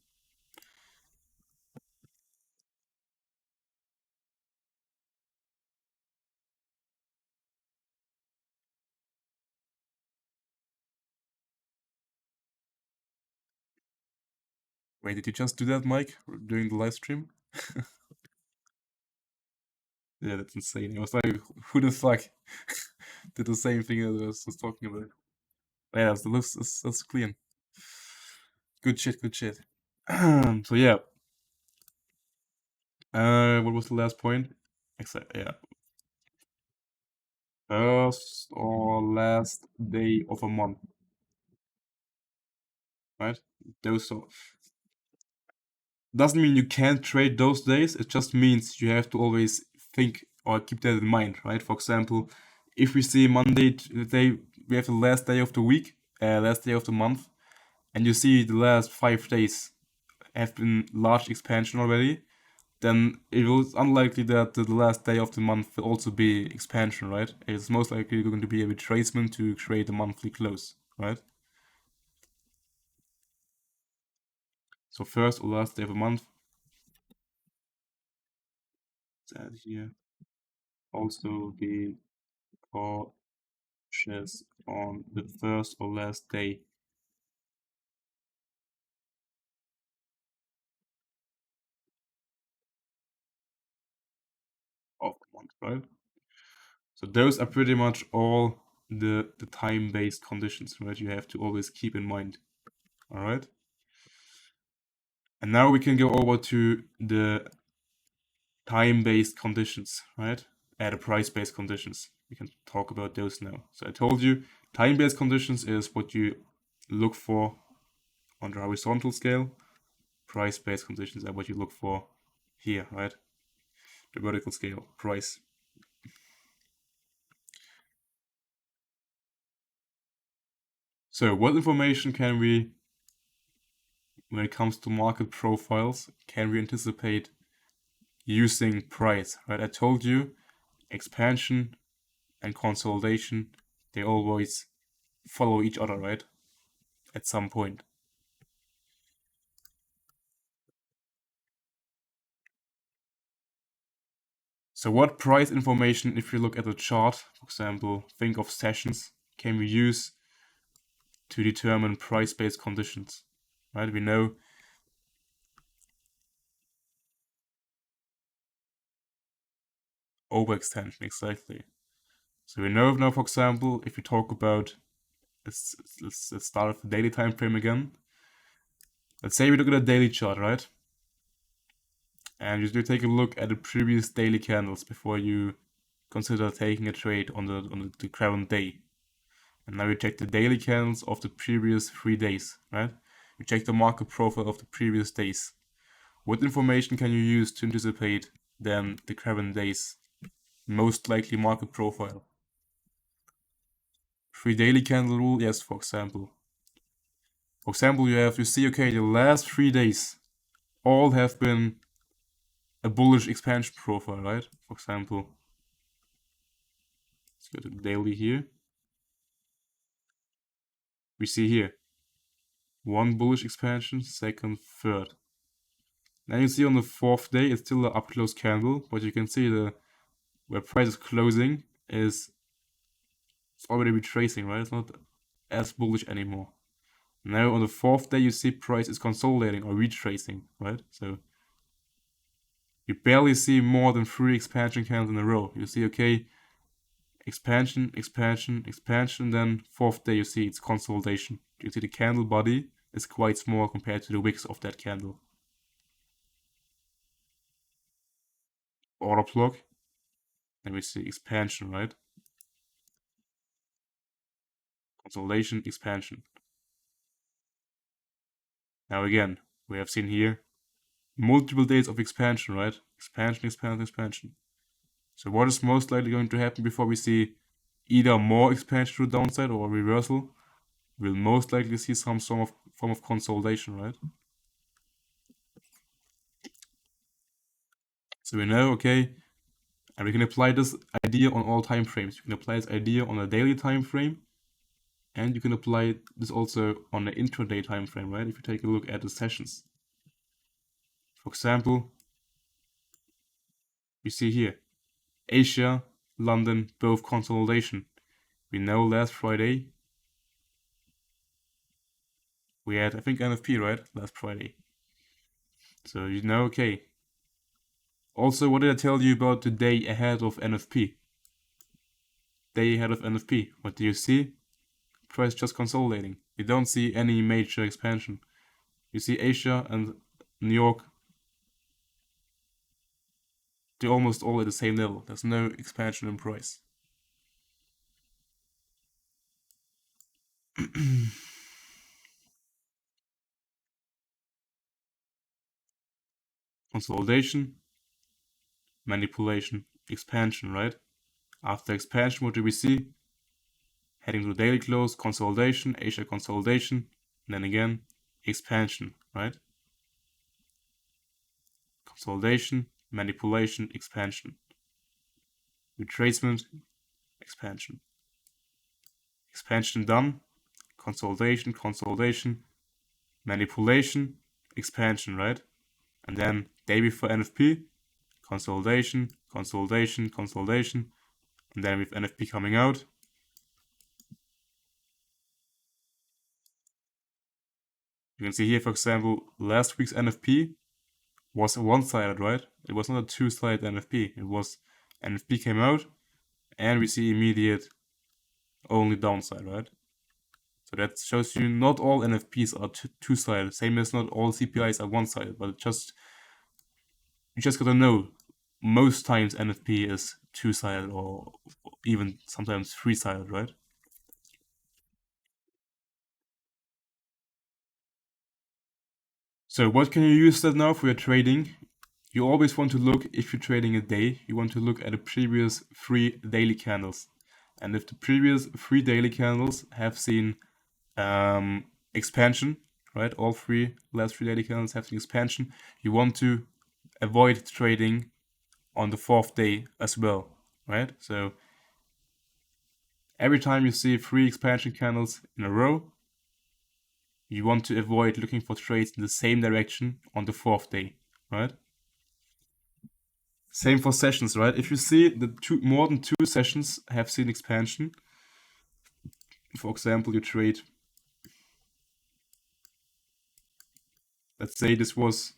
Wait, did you just do that, Mike, during the live stream? Yeah, that's insane. I was like, who the fuck did the same thing that I was talking about? Yeah, that's clean. Good shit, good shit. So yeah, what was the last point? Yeah, first or last day of a month, right? Those so doesn't mean you can't trade those days. It just means you have to always think or keep that in mind, right? For example, if we see Monday, day we have the last day of the week, last day of the month, and you see the last 5 days have been large expansion already, then it's unlikely that the last day of the month will also be expansion, right? It's most likely going to be a retracement to create a monthly close, right? So first or last day of a month, that here also be cautious on the first or last day of the month, right? So those are pretty much all the time-based conditions, right? You have to always keep in mind. All right. And now we can go over to the time-based conditions, right? The price-based conditions. We can talk about those now. So I told you, time-based conditions is what you look for on the horizontal scale. Price-based conditions are what you look for here, right? The vertical scale, price. So what information can we, when it comes to market profiles, can we anticipate using price, right? I told you, expansion and consolidation, they always follow each other, right? At some point. So what price information, if you look at the chart, for example, think of sessions, can we use to determine price-based conditions, right? We know overextension, exactly. So we know now, for example, if we talk about, let's start with the daily time frame again. Let's say we look at a daily chart, right? And you do take a look at the previous daily candles before you consider taking a trade on the current day. And now you check the daily candles of the previous 3 days, right? You check the market profile of the previous days. What information can you use to anticipate then the current day's most likely market profile? 3 daily candle rule, yes, for example. For example, you see, okay, the last 3 days all have been a bullish expansion profile, right? For example, let's go to the daily here. We see here one bullish expansion, second, third. Now you see on the 4th day it's still an up close candle, but you can see where price is closing is it's already retracing, right? It's not as bullish anymore. Now on the 4th day you see price is consolidating or retracing, right? So you barely see more than 3 expansion candles in a row. You see, okay, expansion, expansion, expansion, then 4th day you see it's consolidation. You see the candle body is quite small compared to the wicks of that candle. Order block, then we see expansion, right? Consolidation, expansion. Now again, we have seen here multiple days of expansion, right? Expansion, expansion, expansion. So what is most likely going to happen before we see either more expansion to the downside or reversal? We'll most likely see some form of consolidation, right? So we know, okay, and we can apply this idea on all time frames. You can apply this idea on a daily time frame, and you can apply this also on an intraday time frame, right? If you take a look at the sessions. For example, you see here, Asia, London, both consolidation. We know last Friday we had, I think, NFP, right? Last Friday. So you know, okay. Also, what did I tell you about the day ahead of NFP? Day ahead of NFP. What do you see? Price just consolidating. You don't see any major expansion. You see Asia and New York, they're almost all at the same level. There's no expansion in price. Consolidation, manipulation, expansion, right? After expansion, what do we see? Heading to the daily close, consolidation, Asia consolidation, and then again, expansion, right? Consolidation, manipulation, expansion. Retracement, expansion. Expansion done, consolidation, consolidation, manipulation, expansion, right? And then day before NFP, consolidation, consolidation, consolidation, and then with NFP coming out, you can see here, for example, last week's NFP was one-sided, right? It was not a two-sided NFP. It was NFP came out, and we see immediate only downside, right? So that shows you not all NFPs are two-sided. Same as not all CPIs are one-sided, but you just gotta know most times NFP is two-sided or even sometimes three-sided, right? So what can you use that now for your trading? You always want to look, if you're trading a day, you want to look at the previous 3 daily candles. And if the previous 3 daily candles have seen expansion, right? All last 3 daily candles have seen expansion. You want to avoid trading on the 4th day as well, right? So every time you see 3 expansion candles in a row, you want to avoid looking for trades in the same direction on the 4th day, right? Same for sessions, right? If you see the more than 2 sessions have seen expansion, for example, you trade, let's say this was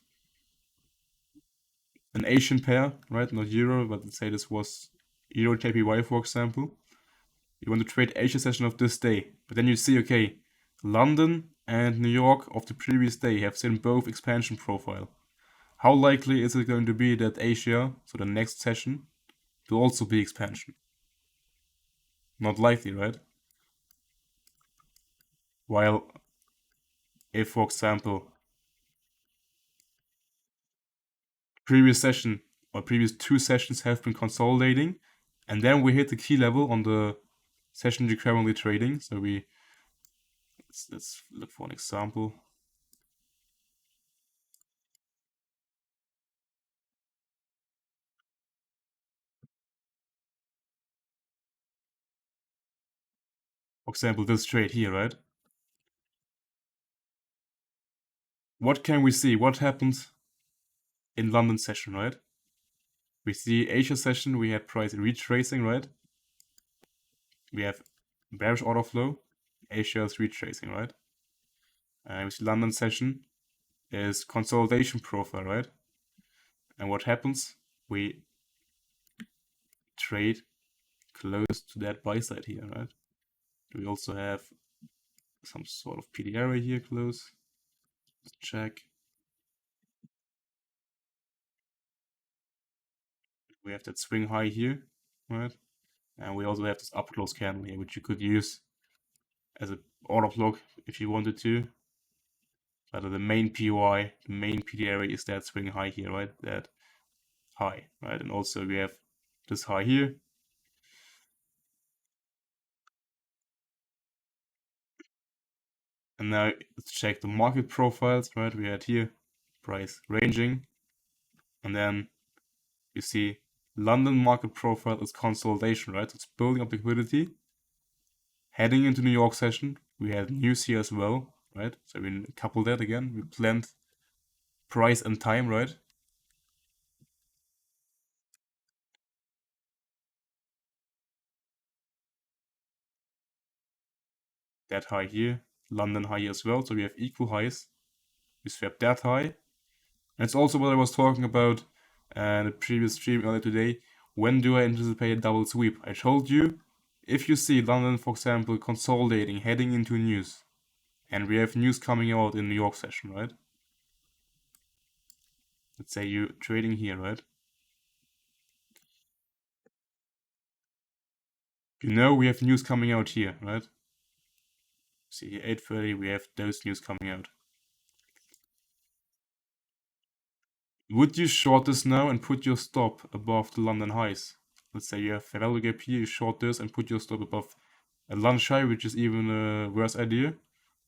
an Asian pair, right? Not Euro, but let's say this was Euro JPY, for example. You want to trade Asia session of this day, but then you see, okay, London and New York of the previous day have seen both expansion profile. How likely is it going to be that Asia, so the next session, will also be expansion? Not likely, right? While if, for example, previous session or previous 2 sessions have been consolidating, and then we hit the key level on the session you're currently trading. So let's look for an example. For example, this trade here, right? What can we see? What happened in London session, right? We see Asia session, we had price retracing, right? We have bearish order flow, Asia is retracing, right? And we see London session is consolidation profile, right? And what happens? We trade close to that buy side here, right? We also have some sort of PD area here close. Let's check. We have that swing high here, right? And we also have this upper close candle here, which you could use as an order block if you wanted to. But the main PY, the main PD area is that swing high here, right? That high, right? And also we have this high here. And now let's check the market profiles, right? We had here price ranging, and then you see London market profile is consolidation, right? It's building up liquidity. Heading into New York session, we had news here as well, right? So we couple that again. We blend price and time, right? That high here, London high here as well. So we have equal highs. We swap that high. And it's also what I was talking about in the previous stream earlier today. When do I anticipate a double sweep? I told you, if you see London, for example, consolidating, heading into news, and we have news coming out in New York session, right? Let's say you're trading here, right? You know we have news coming out here, right? See here, 8:30, we have those news coming out. Would you short this now and put your stop above the London highs? Let's say you have a value gap here, you short this and put your stop above a London high, which is even a worse idea,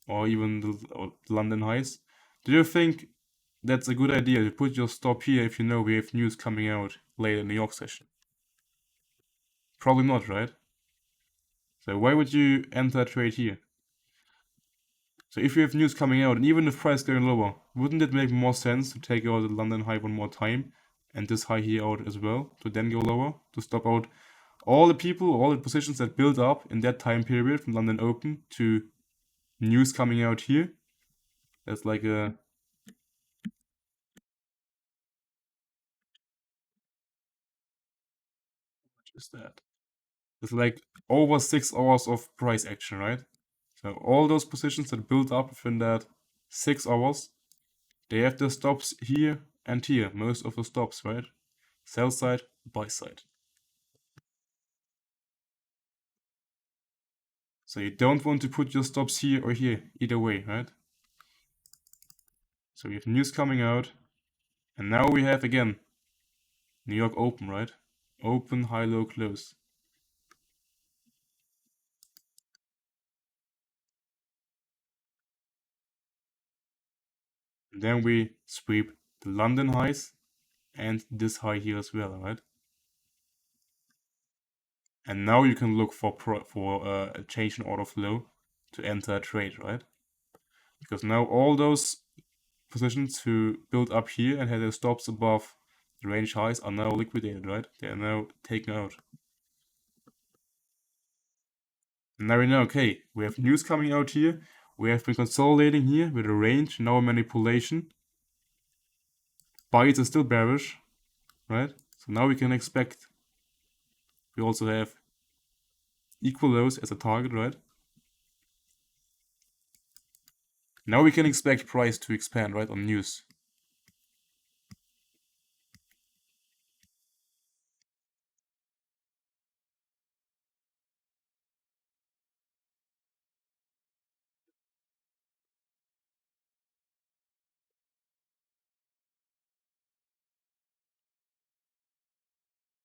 or even the London highs. Do you think that's a good idea to put your stop here if you know we have news coming out later in the New York session? Probably not, right? So why would you enter a trade here? So if you have news coming out, and even if price going lower, wouldn't it make more sense to take out the London high one more time, and this high here out as well, to then go lower, to stop out all the people, all the positions that build up in that time period from London Open to news coming out here? That's like a... What is that? It's like over 6 hours of price action, right? So all those positions that build up within that 6 hours, they have their stops here and here, most of the stops, right? Sell side, buy side. So you don't want to put your stops here or here, either way, right? So we have news coming out, and now we have again New York Open, right? Open, high, low, close. And then we sweep the London highs and this high here as well, right? And now you can look for a change in order flow to enter a trade, right? Because now all those positions who built up here and had their stops above the range highs are now liquidated, right? They are now taken out. And now we know, okay, we have news coming out here. We have been consolidating here with a range, now a manipulation. Buys are still bearish, right? So now we can expect, we also have equal lows as a target, right? Now we can expect price to expand, right, on news.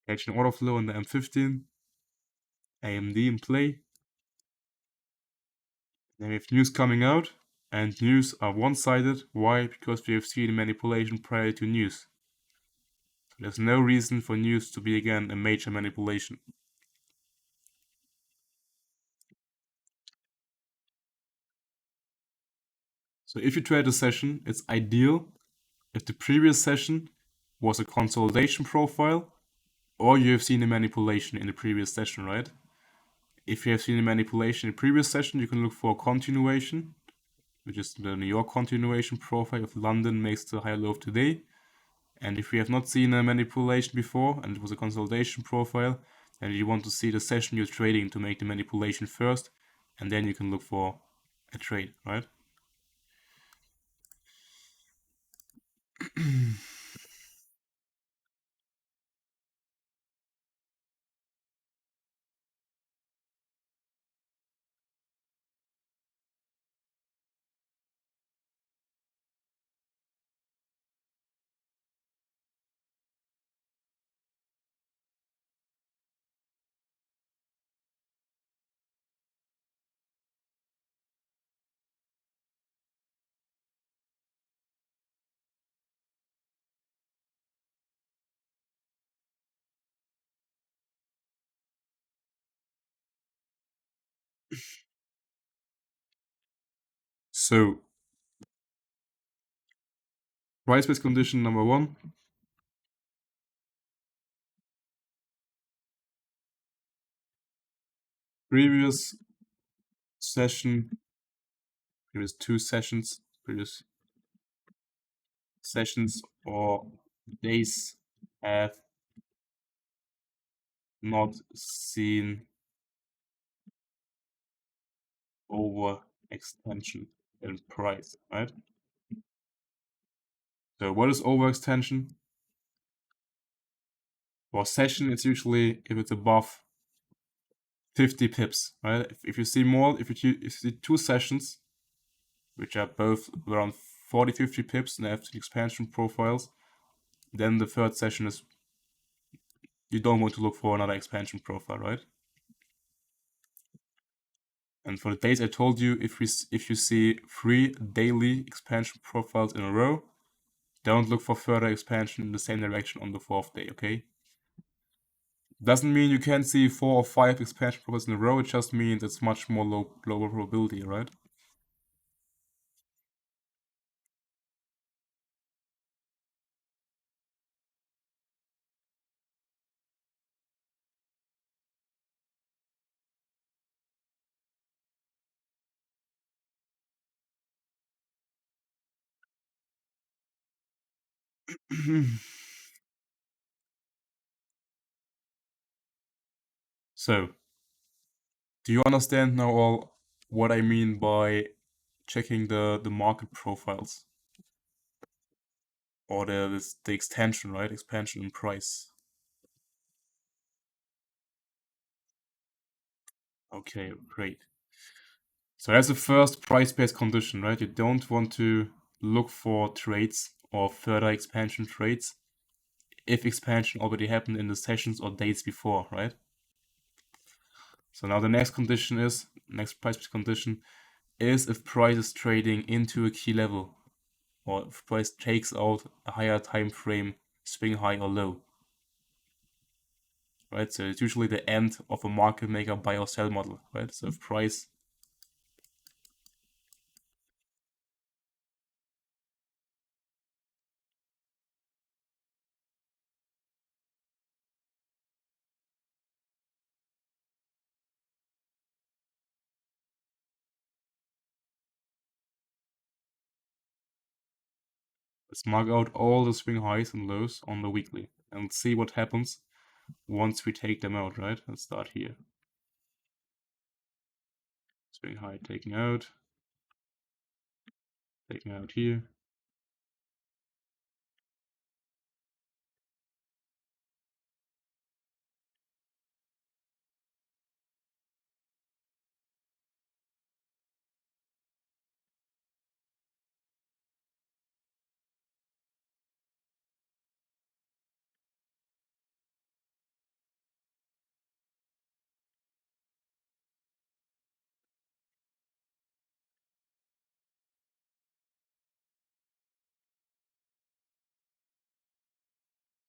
Catch an order flow on the M15, AMD in play. Then we have news coming out, and news are one-sided. Why? Because we have seen manipulation prior to news. So there's no reason for news to be again a major manipulation. So if you trade a session, it's ideal if the previous session was a consolidation profile, or you have seen a manipulation in the previous session, right? If you have seen a manipulation in the previous session, you can look for a continuation, which is the New York continuation profile of London makes the high low of today. And if you have not seen a manipulation before and it was a consolidation profile, then you want to see the session you're trading to make the manipulation first, and then you can look for a trade, right? So, price-based condition number 1. Previous session, previous 2 sessions, previous sessions or days have not seen overextension in price, right? So what is overextension? For a session, it's usually if it's above 50 pips, right? If you see more, if you see 2 sessions, which are both around 40, 50 pips and they have the expansion profiles, then the third session is, you don't want to look for another expansion profile, right? And for the days I told you, if you see 3 daily expansion profiles in a row, don't look for further expansion in the same direction on the 4th day, okay? Doesn't mean you can't see 4 or 5 expansion profiles in a row, it just means it's much more lower probability, right? So, do you understand now all what I mean by checking the market profiles? Or the extension, right? Expansion in price. Okay, great. So that's the first price-based condition, right? You don't want to look for trades or further expansion trades if expansion already happened in the sessions or days before, right? So now the next condition is, next price-based condition is if price is trading into a key level or if price takes out a higher time frame swing high or low. Right, so it's usually the end of a market maker buy or sell model, right? So if price let's mark out all the swing highs and lows on the weekly and see what happens once we take them out, right? Let's start here. Swing high taking out here.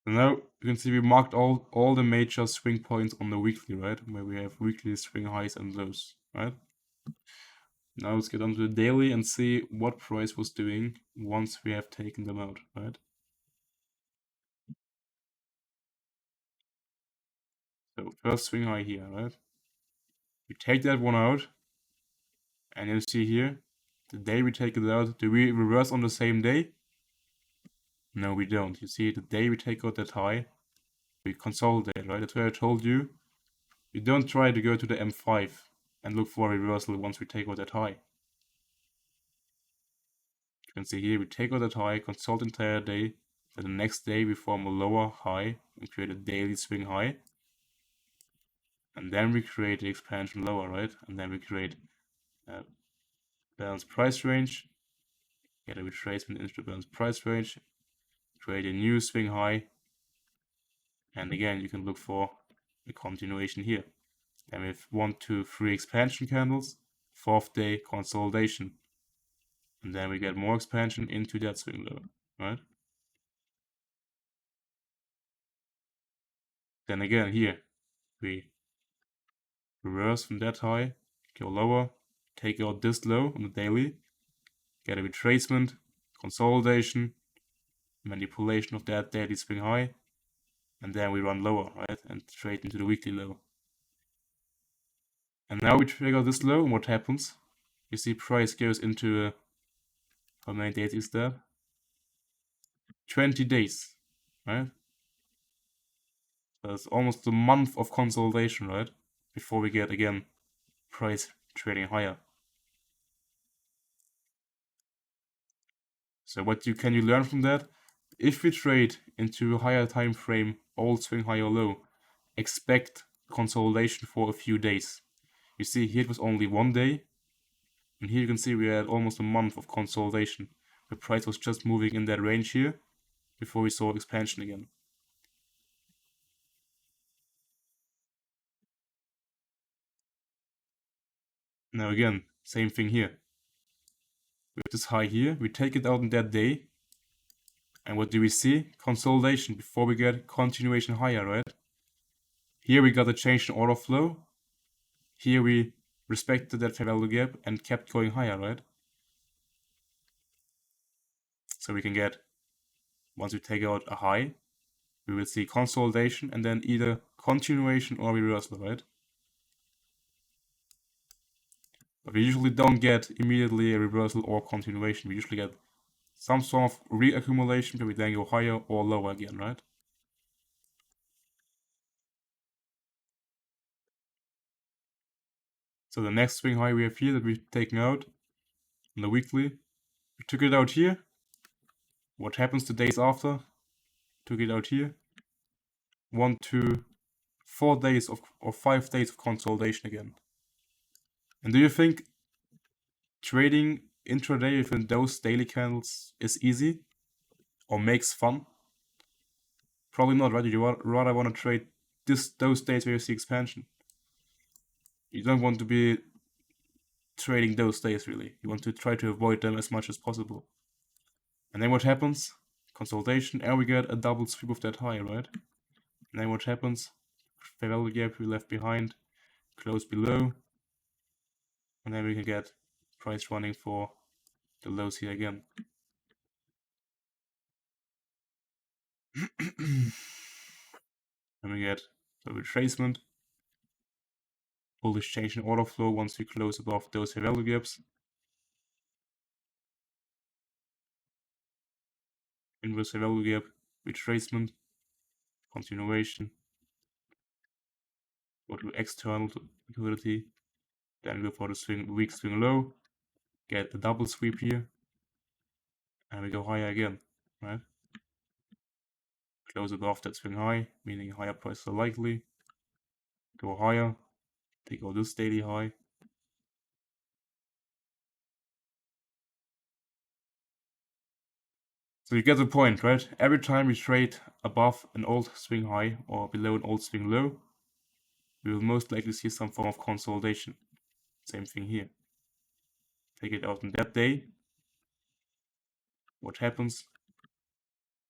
So now you can see we marked all the major swing points on the weekly, right? Where we have weekly swing highs and lows, right? Now let's get on to the daily and see what price was doing once we have taken them out, right? So first swing high here, right? We take that one out, and you see here, the day we take it out, do we reverse on the same day? No, we don't. You see, the day we take out that high, we consolidate, right? That's why I told you, you don't try to go to the M5 and look for a reversal once we take out that high. You can see here, we take out that high, consult entire day, then the next day we form a lower high and create a daily swing high. And then we create the expansion lower, right? And then we create a balanced price range, get a retracement into the balanced price range, create a new swing high, and again you can look for a continuation here. Then we have 1, 2, 3 expansion candles, 4th day consolidation, and then we get more expansion into that swing low, right? Then again here we reverse from that high, go lower, take out this low on the daily, get a retracement, consolidation, manipulation of that daily swing high, and then we run lower, right, and trade into the weekly low. And now we trigger this low, and what happens? You see price goes into how many days is that? 20 days, right? So it's almost a month of consolidation, right? Before we get again price trading higher. So what can you learn from that? If we trade into a higher time frame, old swing high or low, expect consolidation for a few days. You see here it was only 1 day, and here you can see we had almost a month of consolidation. The price was just moving in that range here before we saw expansion again. Now again, same thing here. We have this high here, we take it out in that day, and what do we see? Consolidation before we get continuation higher, right? Here we got a change in order flow. Here we respected that fair value gap and kept going higher, right? So we can get, once we take out a high, we will see consolidation and then either continuation or reversal, right? But we usually don't get immediately a reversal or continuation. We usually get some sort of reaccumulation where we then go higher or lower again, right? So the next swing high we have here that we've taken out on the weekly, we took it out here. What happens the days after? Took it out here. 1, 2, 4 days of, or 5 days of consolidation again. And do you think trading intraday within those daily candles is easy or makes fun? Probably not, right? You rather want to trade those days where you see expansion. You don't want to be trading those days, really. You want to try to avoid them as much as possible. And then what happens? Consolidation, and we get a double sweep of that high, right? And then what happens? Fair value gap we left behind, close below, and then we can get price running for the lows here again. And we get a retracement, bullish change in order flow once we close above those fair value gaps. Inverse fair value gap, retracement, continuation, go to external liquidity, then go for the weak swing low, get the double sweep here, and we go higher again, right? Close above that swing high, meaning higher prices are likely. Go higher, take out this daily high. So you get the point, right? Every time we trade above an old swing high or below an old swing low, we will most likely see some form of consolidation. Same thing here. Take it out on that day. What happens?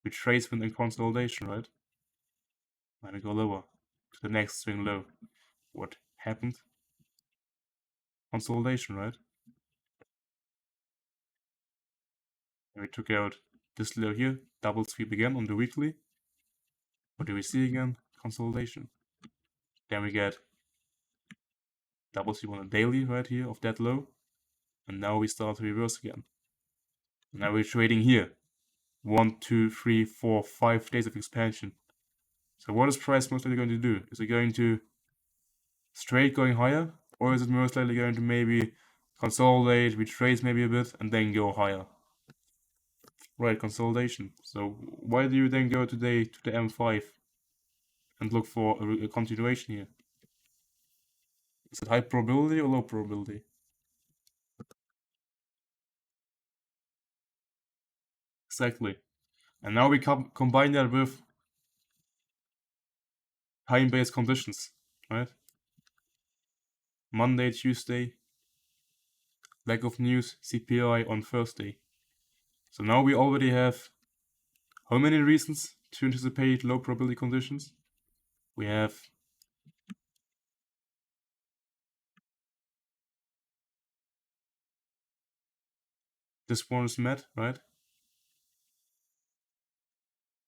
Retracement and consolidation, right? And we go lower to the next swing low. What happened? Consolidation, right? And we took out this low here, double sweep again on the weekly. What do we see again? Consolidation. Then we get double sweep on the daily right here of that low. And now we start to reverse again. Now we're trading here. 1, 2, 3, 4, 5 days of expansion. So what is price most likely going to do? Is it going to straight going higher? Or is it most likely going to maybe consolidate, retrace maybe a bit, and then go higher? Right, consolidation. So why do you then go today to the M5 and look for a continuation here? Is it high probability or low probability? Exactly. And now we combine that with time-based conditions, right? Monday, Tuesday, lack of news, CPI on Thursday. So now we already have how many reasons to anticipate low probability conditions? We have This one is met, right?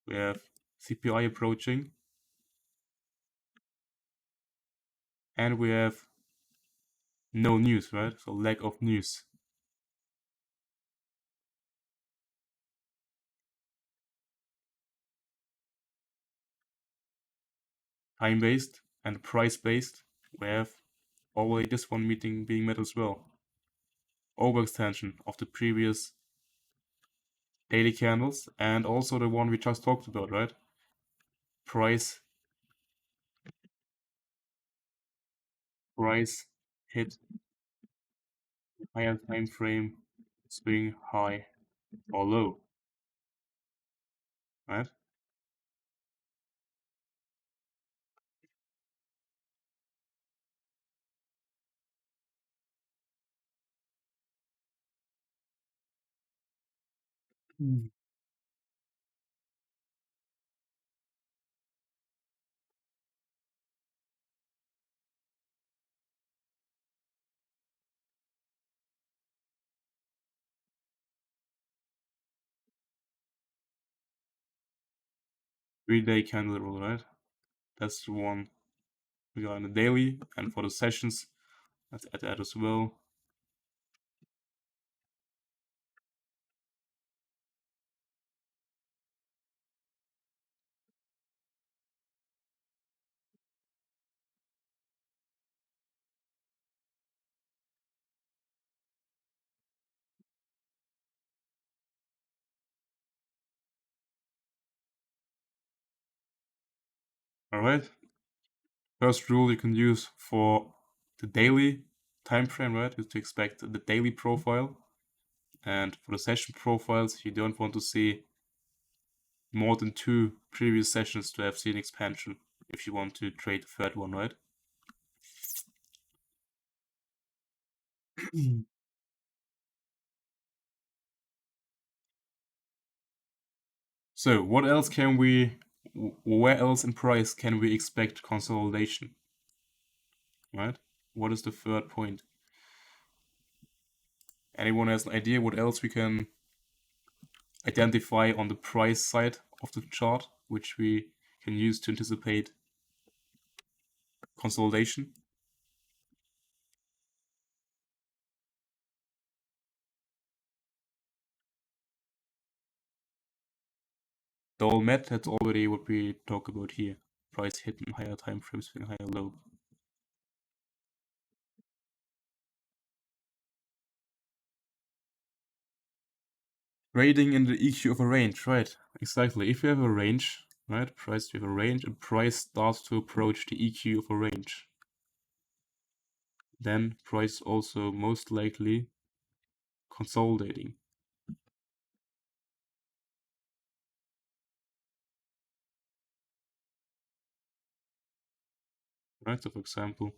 We have CPI approaching. And we have no news, right? So lack of news. Time-based and price-based, we have already this one meeting being met as well. Overextension of the previous daily candles and also the one we just talked about, right? Price hit higher time frame, swing high or low, right? Mm. 3-day candle rule, right? That's the one we got in the daily, and for the sessions, let's add that as well. Alright. First rule you can use for the daily time frame, right, is to expect the daily profile. And for the session profiles, you don't want to see more than 2 previous sessions to have seen expansion if you want to trade the third one, right? So what else can we, where else in price can we expect consolidation, right? What is the third point? Anyone has an idea what else we can identify on the price side of the chart, which we can use to anticipate consolidation? The all met, that's already what we talk about here. Price hitting higher time frames, being higher low. Trading in the EQ of a range, right? Exactly. If you have a range, right? Price, you have a range, and price starts to approach the EQ of a range. Then price also most likely consolidating. Right? So for example,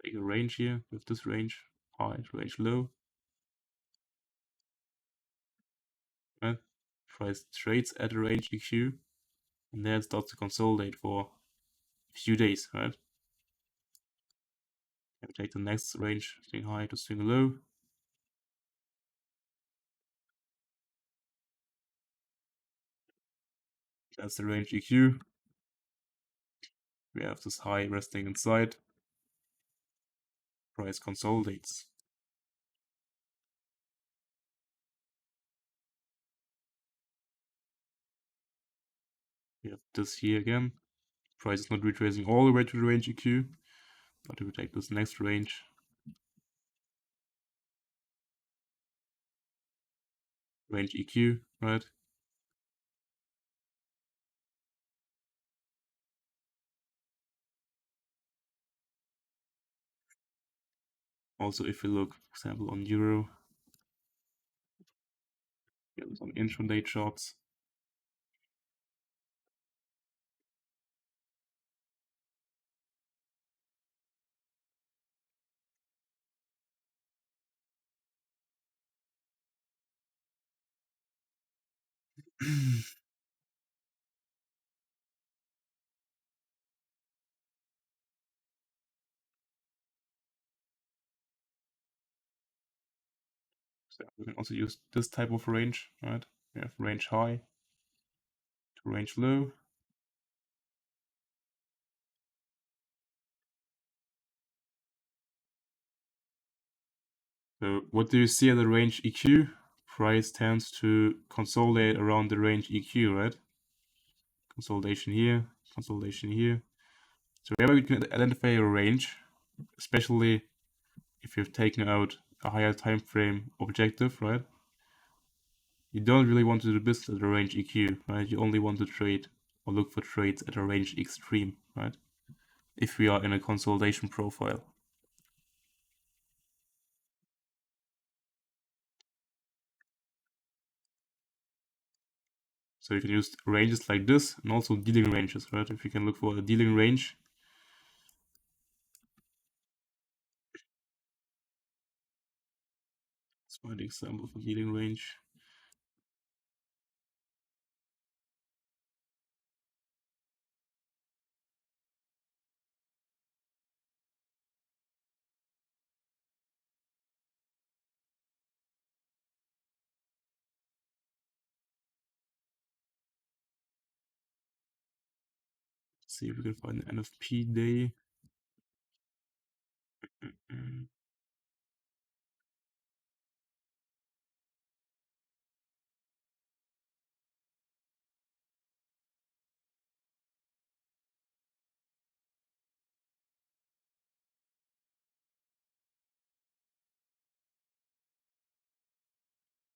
take a range here with this range, high, range low. Right? Price trades at a range EQ, and then it starts to consolidate for a few days, right? And take the next range, swing high to swing low. That's the range EQ. We have this high resting inside. Price consolidates. We have this here again. Price is not retracing all the way to the range EQ, but if we take this next range, range EQ, right? Also, if we look, for example, on Euro, we have some intraday charts. So we can also use this type of range, right? We have range high to range low. So what do you see at the range EQ? Price tends to consolidate around the range EQ, right? Consolidation here, consolidation here. So wherever you can identify a range, especially if you've taken out a higher time frame objective, right? You don't really want to do business at a range EQ, right? You only want to trade or look for trades at a range extreme, right? If we are in a consolidation profile. So you can use ranges like this and also dealing ranges, right? If you can look for a dealing range, let's find an example for dealing range. Let's see if we can find an NFP day.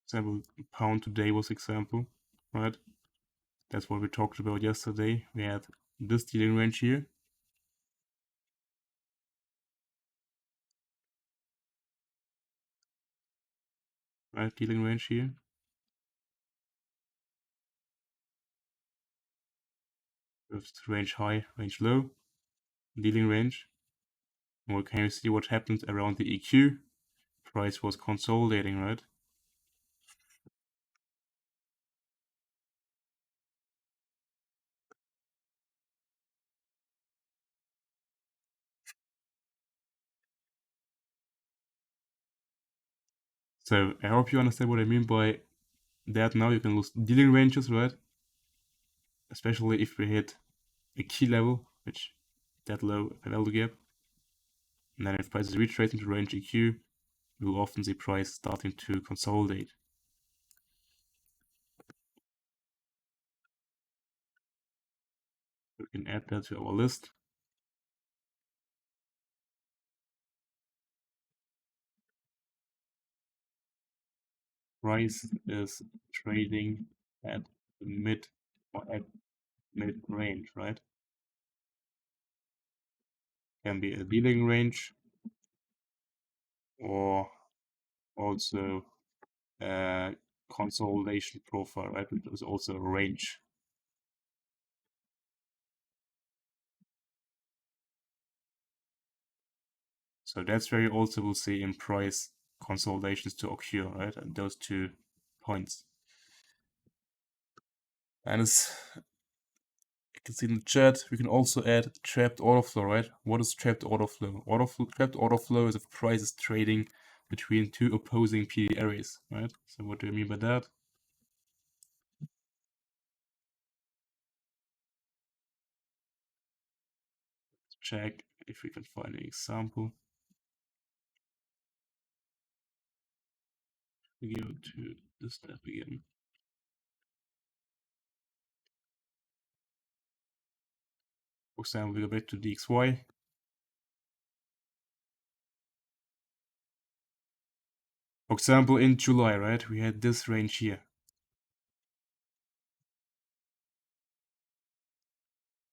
Example, pound today was example, right? That's what we talked about yesterday. We had this dealing range here. Right, dealing range here. With range high, range low, dealing range. And we can see what happened around the EQ. Price was consolidating, right? So I hope you understand what I mean by that. Now you can lose dealing ranges, right? Especially if we hit a key level, which that low a value gap. And then if prices retrace into range EQ, we will often see price starting to consolidate. We can add that to our list. Price is trading at the mid or at mid range, right? Can be a dealing range or also a consolidation profile, right? Which is also a range. So that's where you also will see in price consolidations to occur, right? At those 2 points. And as you can see in the chat, we can also add trapped order flow, right? What is trapped order flow? Trapped order flow is if price is trading between 2 opposing PD areas, right? So what do I mean by that? Let's check if we can find an example. We go to this tab again. For example, we go back to DXY. For example, in July, right, we had this range here.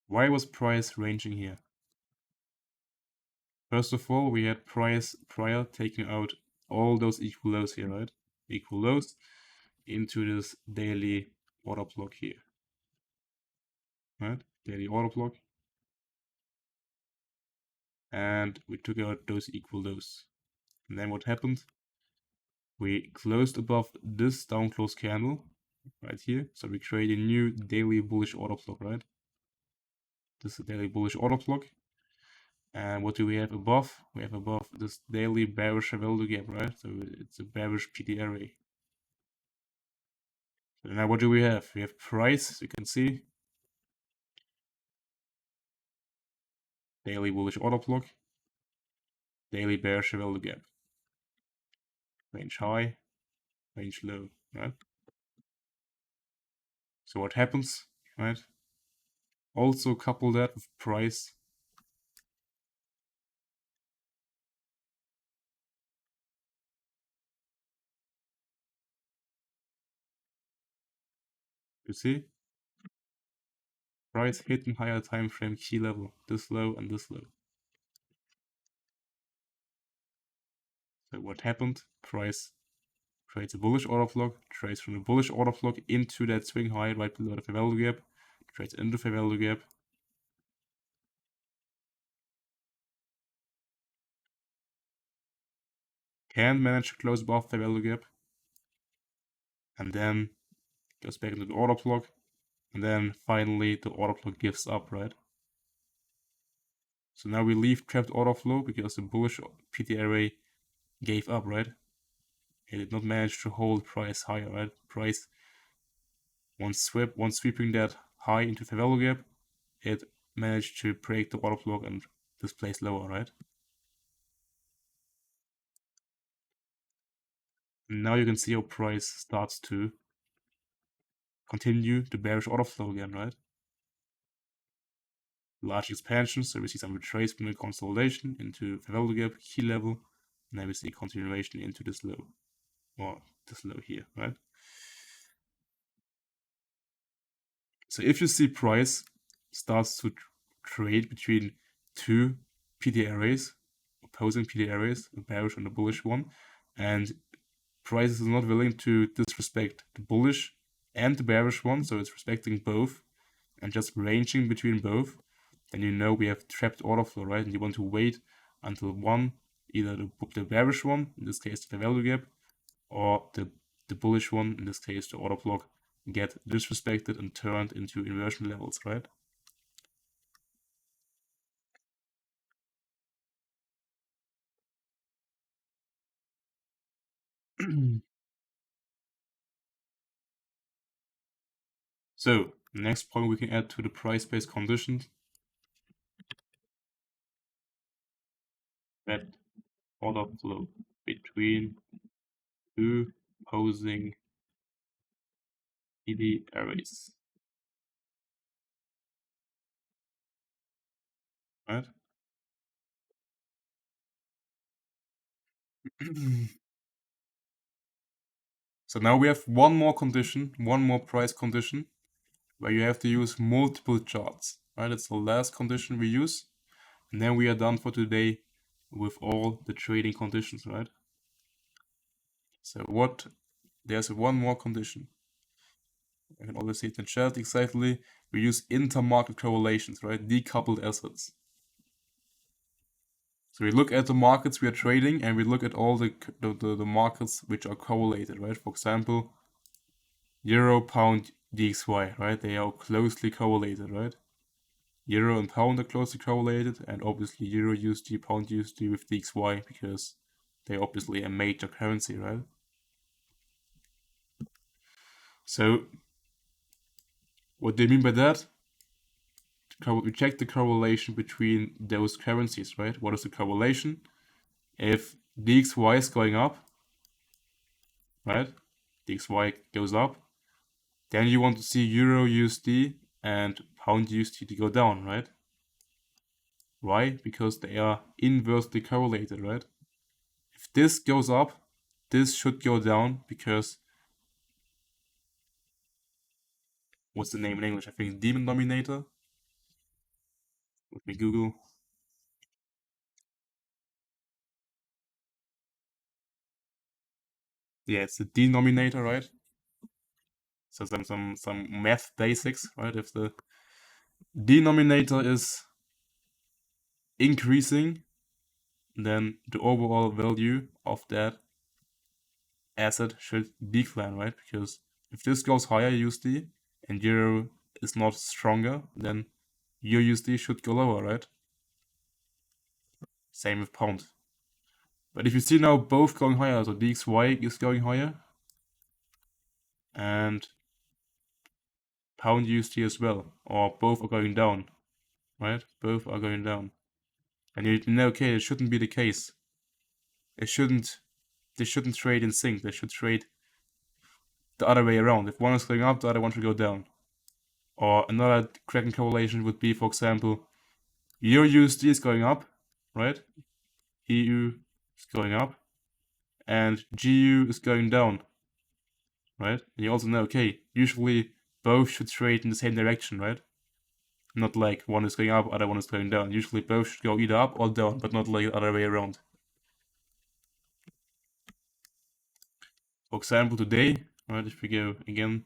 Why was price ranging here? First of all, we had price prior taking out all those equal lows here, right? Equal lows into this daily order block here, right? Daily order block. And we took out those equal lows. And then what happened? We closed above this down close candle right here. So we create a new daily bullish order block, right? This is a daily bullish order block. And what do we have above? We have above this daily bearish value gap, right? So it's a bearish PT array. So now what do we have? We have price, as you can see. Daily bullish order block. Daily bearish value gap. Range high, range low, right? So what happens, right? Also couple that with price. You see? Price hitting higher time frame key level, this low and this low. So what happened? Price creates a bullish order block, trades from the bullish order block into that swing high right below the fair value gap, trades into the fair value gap. Can manage to close above fair value gap. And then goes back into the order block. And then finally the order block gives up, right? So now we leave trapped order flow because the bullish PT array gave up, right? It did not manage to hold price higher, right? Price, once sweeping that high into fair value gap, it managed to break the order block and displace lower, right? And now you can see how price starts to continue the bearish order flow again, right? Large expansion, so we see some retracement and consolidation into fair value gap, key level, and then we see continuation into this low, or this low here, right? So if you see price starts to trade between two PT arrays, opposing PT arrays, a bearish and a bullish one, and price is not willing to disrespect the bullish and the bearish one, so it's respecting both and just ranging between both, then you know we have trapped order flow, right? And you want to wait until one, either the bearish one, in this case the value gap, or the bullish one, in this case the order block, get disrespected and turned into inversion levels, right? So, next point we can add to the price-based conditions, that order flow between two opposing PD arrays, right? So now we have one more condition, one more price condition, where you have to use multiple charts, right? It's the last condition we use, and then we are done for today with all the trading conditions, right? So there's one more condition. I can always see it in chat exactly. We use intermarket correlations, right? Decoupled assets. So we look at the markets we are trading and we look at all the markets which are correlated, right? For example, Euro, Pound, DXY, right? They are closely correlated, right? Euro and Pound are closely correlated, and obviously Euro USD, Pound USD with DXY because they're obviously a major currency, right? So what do you mean by that? We check the correlation between those currencies, right? What is the correlation? If DXY is going up, right? DXY goes up, then you want to see Euro USD and Pound USD to go down, right? Why? Because they are inversely correlated, right? If this goes up, this should go down because what's the name in English? I think denominator. Let me Google. Yeah, it's the denominator, right? So some math basics, right? If the denominator is increasing, then the overall value of that asset should decline, right? Because if this goes higher USD and Euro is not stronger, then your USD should go lower, right? Same with pound. But if you see now both going higher, so DXY is going higher, and pound USD as well, or both are going down, right? Both are going down. And you know, okay, it shouldn't be the case. They shouldn't trade in sync. They should trade the other way around. If one is going up, the other one should go down. Or another Kraken correlation would be, for example, Euro USD is going up, right? EU is going up, and GU is going down, right? And you also know, okay, usually both should trade in the same direction, right? Not like one is going up, other one is going down. Usually both should go either up or down, but not like the other way around. For example, today, right, if we go again,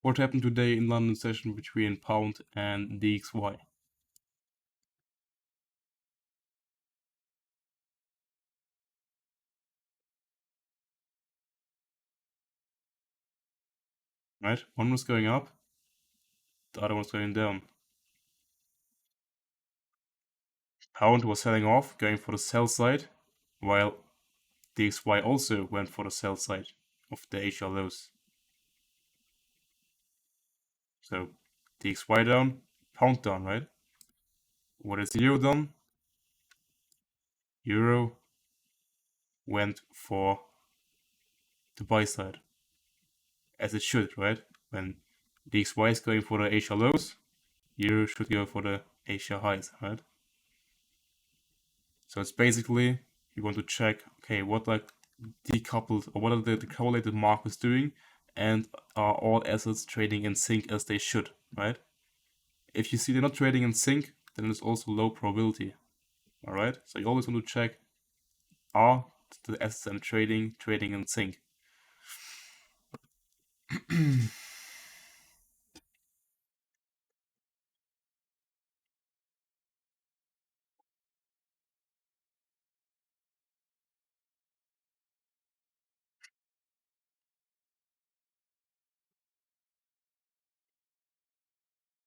what happened today in London session between pound and DXY? Right? One was going up, the other was going down. Pound was selling off, going for the sell side, while DXY also went for the sell side of the Asia lows. So DXY down, pound down, right? What is Euro done? Euro went for the buy side, as it should, right? When DXY is going for the Asia lows, Euro should go for the Asia highs, right? So it's basically, you want to check, okay, what are decoupled, or what are the correlated markets doing, and are all assets trading in sync as they should, right? If you see they're not trading in sync, then it's also low probability, all right? So you always want to check, are the assets I'm trading in sync?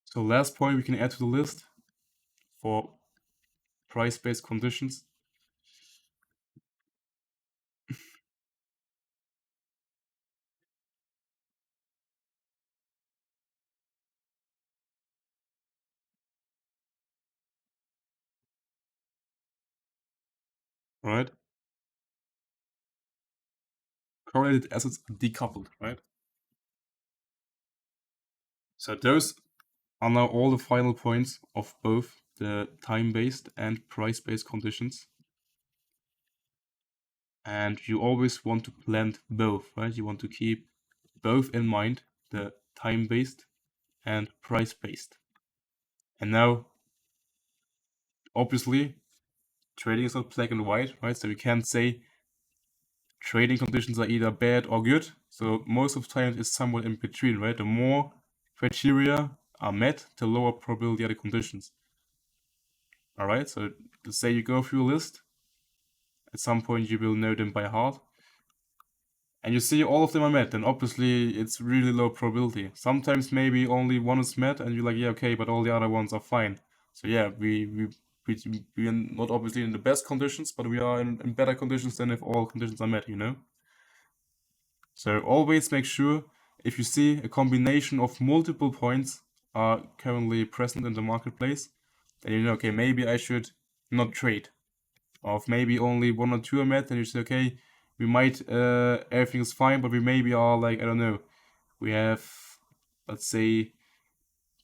So last point we can add to the list for price-based conditions. Right? Correlated assets are decoupled, right? So those are now all the final points of both the time-based and price-based conditions. And you always want to blend both, right? You want to keep both in mind, the time-based and price-based. And now, obviously, trading is not black and white, right? So we can't say trading conditions are either bad or good. So most of the time it's somewhat in between, right? The more criteria are met, the lower probability are the conditions. All right, so let's say you go through a list. At some point you will know them by heart. And you see all of them are met, then obviously it's really low probability. Sometimes maybe only one is met and you're like, yeah, okay, but all the other ones are fine. So yeah, we are not obviously in the best conditions, but we are in better conditions than if all conditions are met, you know? So always make sure if you see a combination of multiple points are currently present in the marketplace, then you know, okay, maybe I should not trade. Or if maybe only one or two are met, then you say, okay, we might, everything is fine, but we maybe are like, I don't know, we have let's say,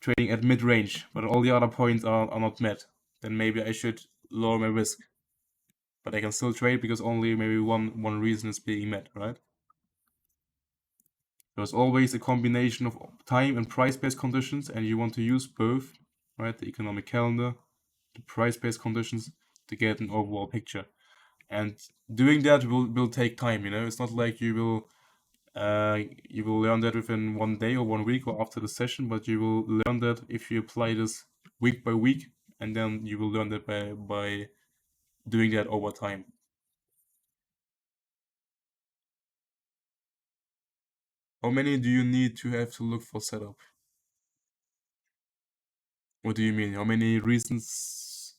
trading at mid range, but all the other points are not met, then maybe I should lower my risk. But I can still trade because only maybe one reason is being met, right? There's always a combination of time and price-based conditions, and you want to use both, right? The economic calendar, the price-based conditions to get an overall picture. And doing that will take time, you know. It's not like you will learn that within 1 day or 1 week or after the session, but you will learn that if you apply this week by week, and then you will learn that by doing that over time. How many do you need to have to look for setup? What do you mean? How many reasons?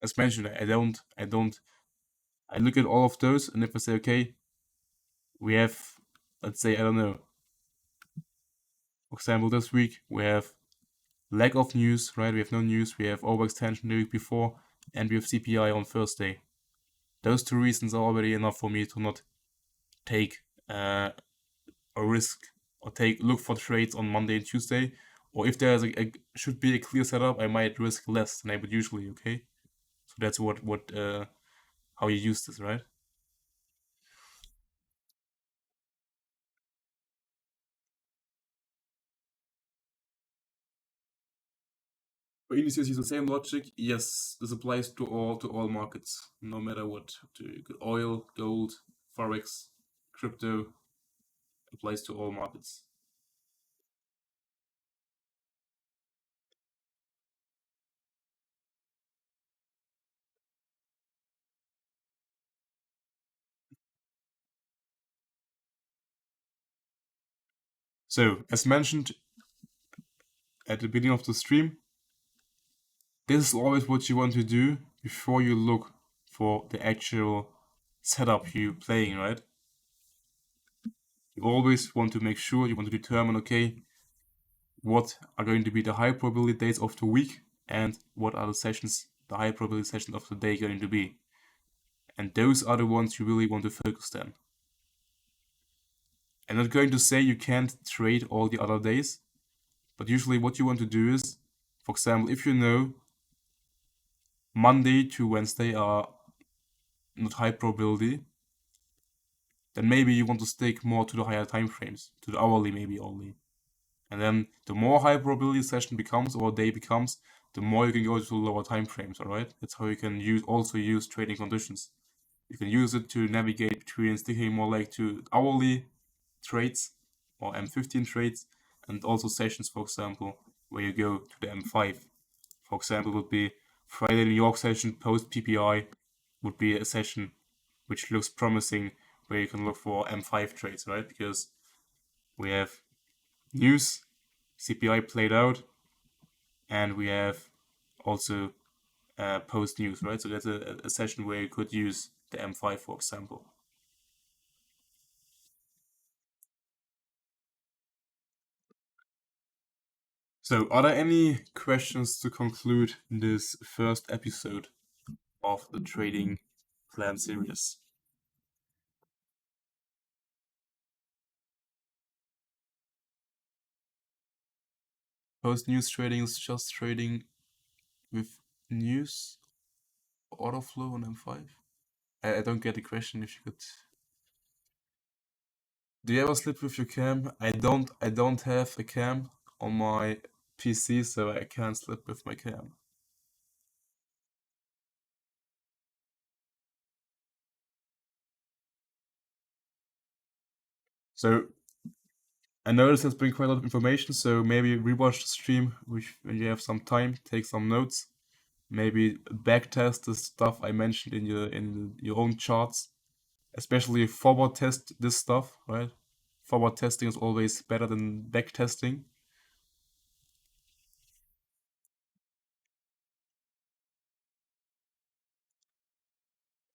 As mentioned, I look at all of those, and if I say, okay, we have, let's say, I don't know, for example, this week we have lack of news, right? We have no news. We have overextension the week before, and we have CPI on Thursday. Those two reasons are already enough for me to not take a risk or look for trades on Monday and Tuesday. Or if there's should be a clear setup, I might risk less than I would usually. Okay, so that's what how you use this, right? For indices, use the same logic. Yes, this applies to all markets, no matter what. To oil, gold, forex, crypto, applies to all markets. So, as mentioned at the beginning of the stream, this is always what you want to do before you look for the actual setup you're playing, right? You always want to make sure, you want to determine, okay, what are going to be the high probability days of the week and what are the high probability sessions of the day going to be. And those are the ones you really want to focus on. I'm not going to say you can't trade all the other days, but usually what you want to do is, for example, if you know Monday to Wednesday are not high probability, then maybe you want to stick more to the higher time frames, to the hourly maybe only. And then the more high probability session becomes or day becomes, the more you can go to lower time frames, alright? That's how you can also use trading conditions. You can use it to navigate between sticking more like to hourly trades or M15 trades and also sessions, for example, where you go to the M5. For example, would be Friday New York session post PPI would be a session which looks promising where you can look for M5 trades, right? Because we have news, CPI played out, and we have also post news, right? So that's a session where you could use the M5, for example. So, are there any questions to conclude this first episode of the Trading Plan series? Post news trading is just trading with news, order flow on M5? I don't get the question. If you could, do you ever slip with your cam? I don't have a cam on my PC, so I can't slip with my cam. So I know this has been quite a lot of information, so maybe rewatch the stream when you have some time, take some notes, maybe backtest the stuff I mentioned in your own charts, especially forward test this stuff, right? Forward testing is always better than back testing.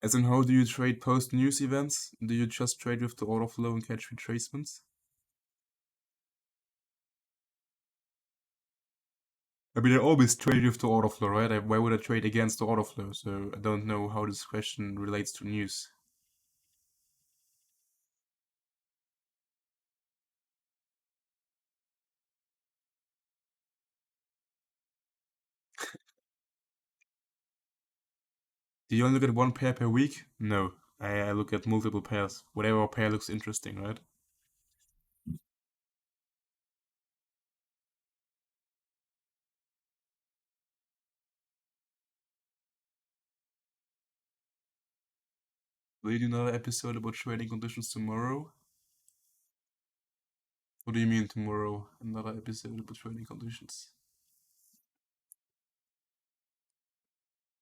As in, how do you trade post news events? Do you just trade with the order flow and catch retracements? I mean, I always trade with the order flow, right? Why would I trade against the order flow? So I don't know how this question relates to news. Do you only look at one pair per week? No. I look at multiple pairs. Whatever pair looks interesting, right? Will you do another episode about trading conditions tomorrow? What do you mean tomorrow? Another episode about trading conditions?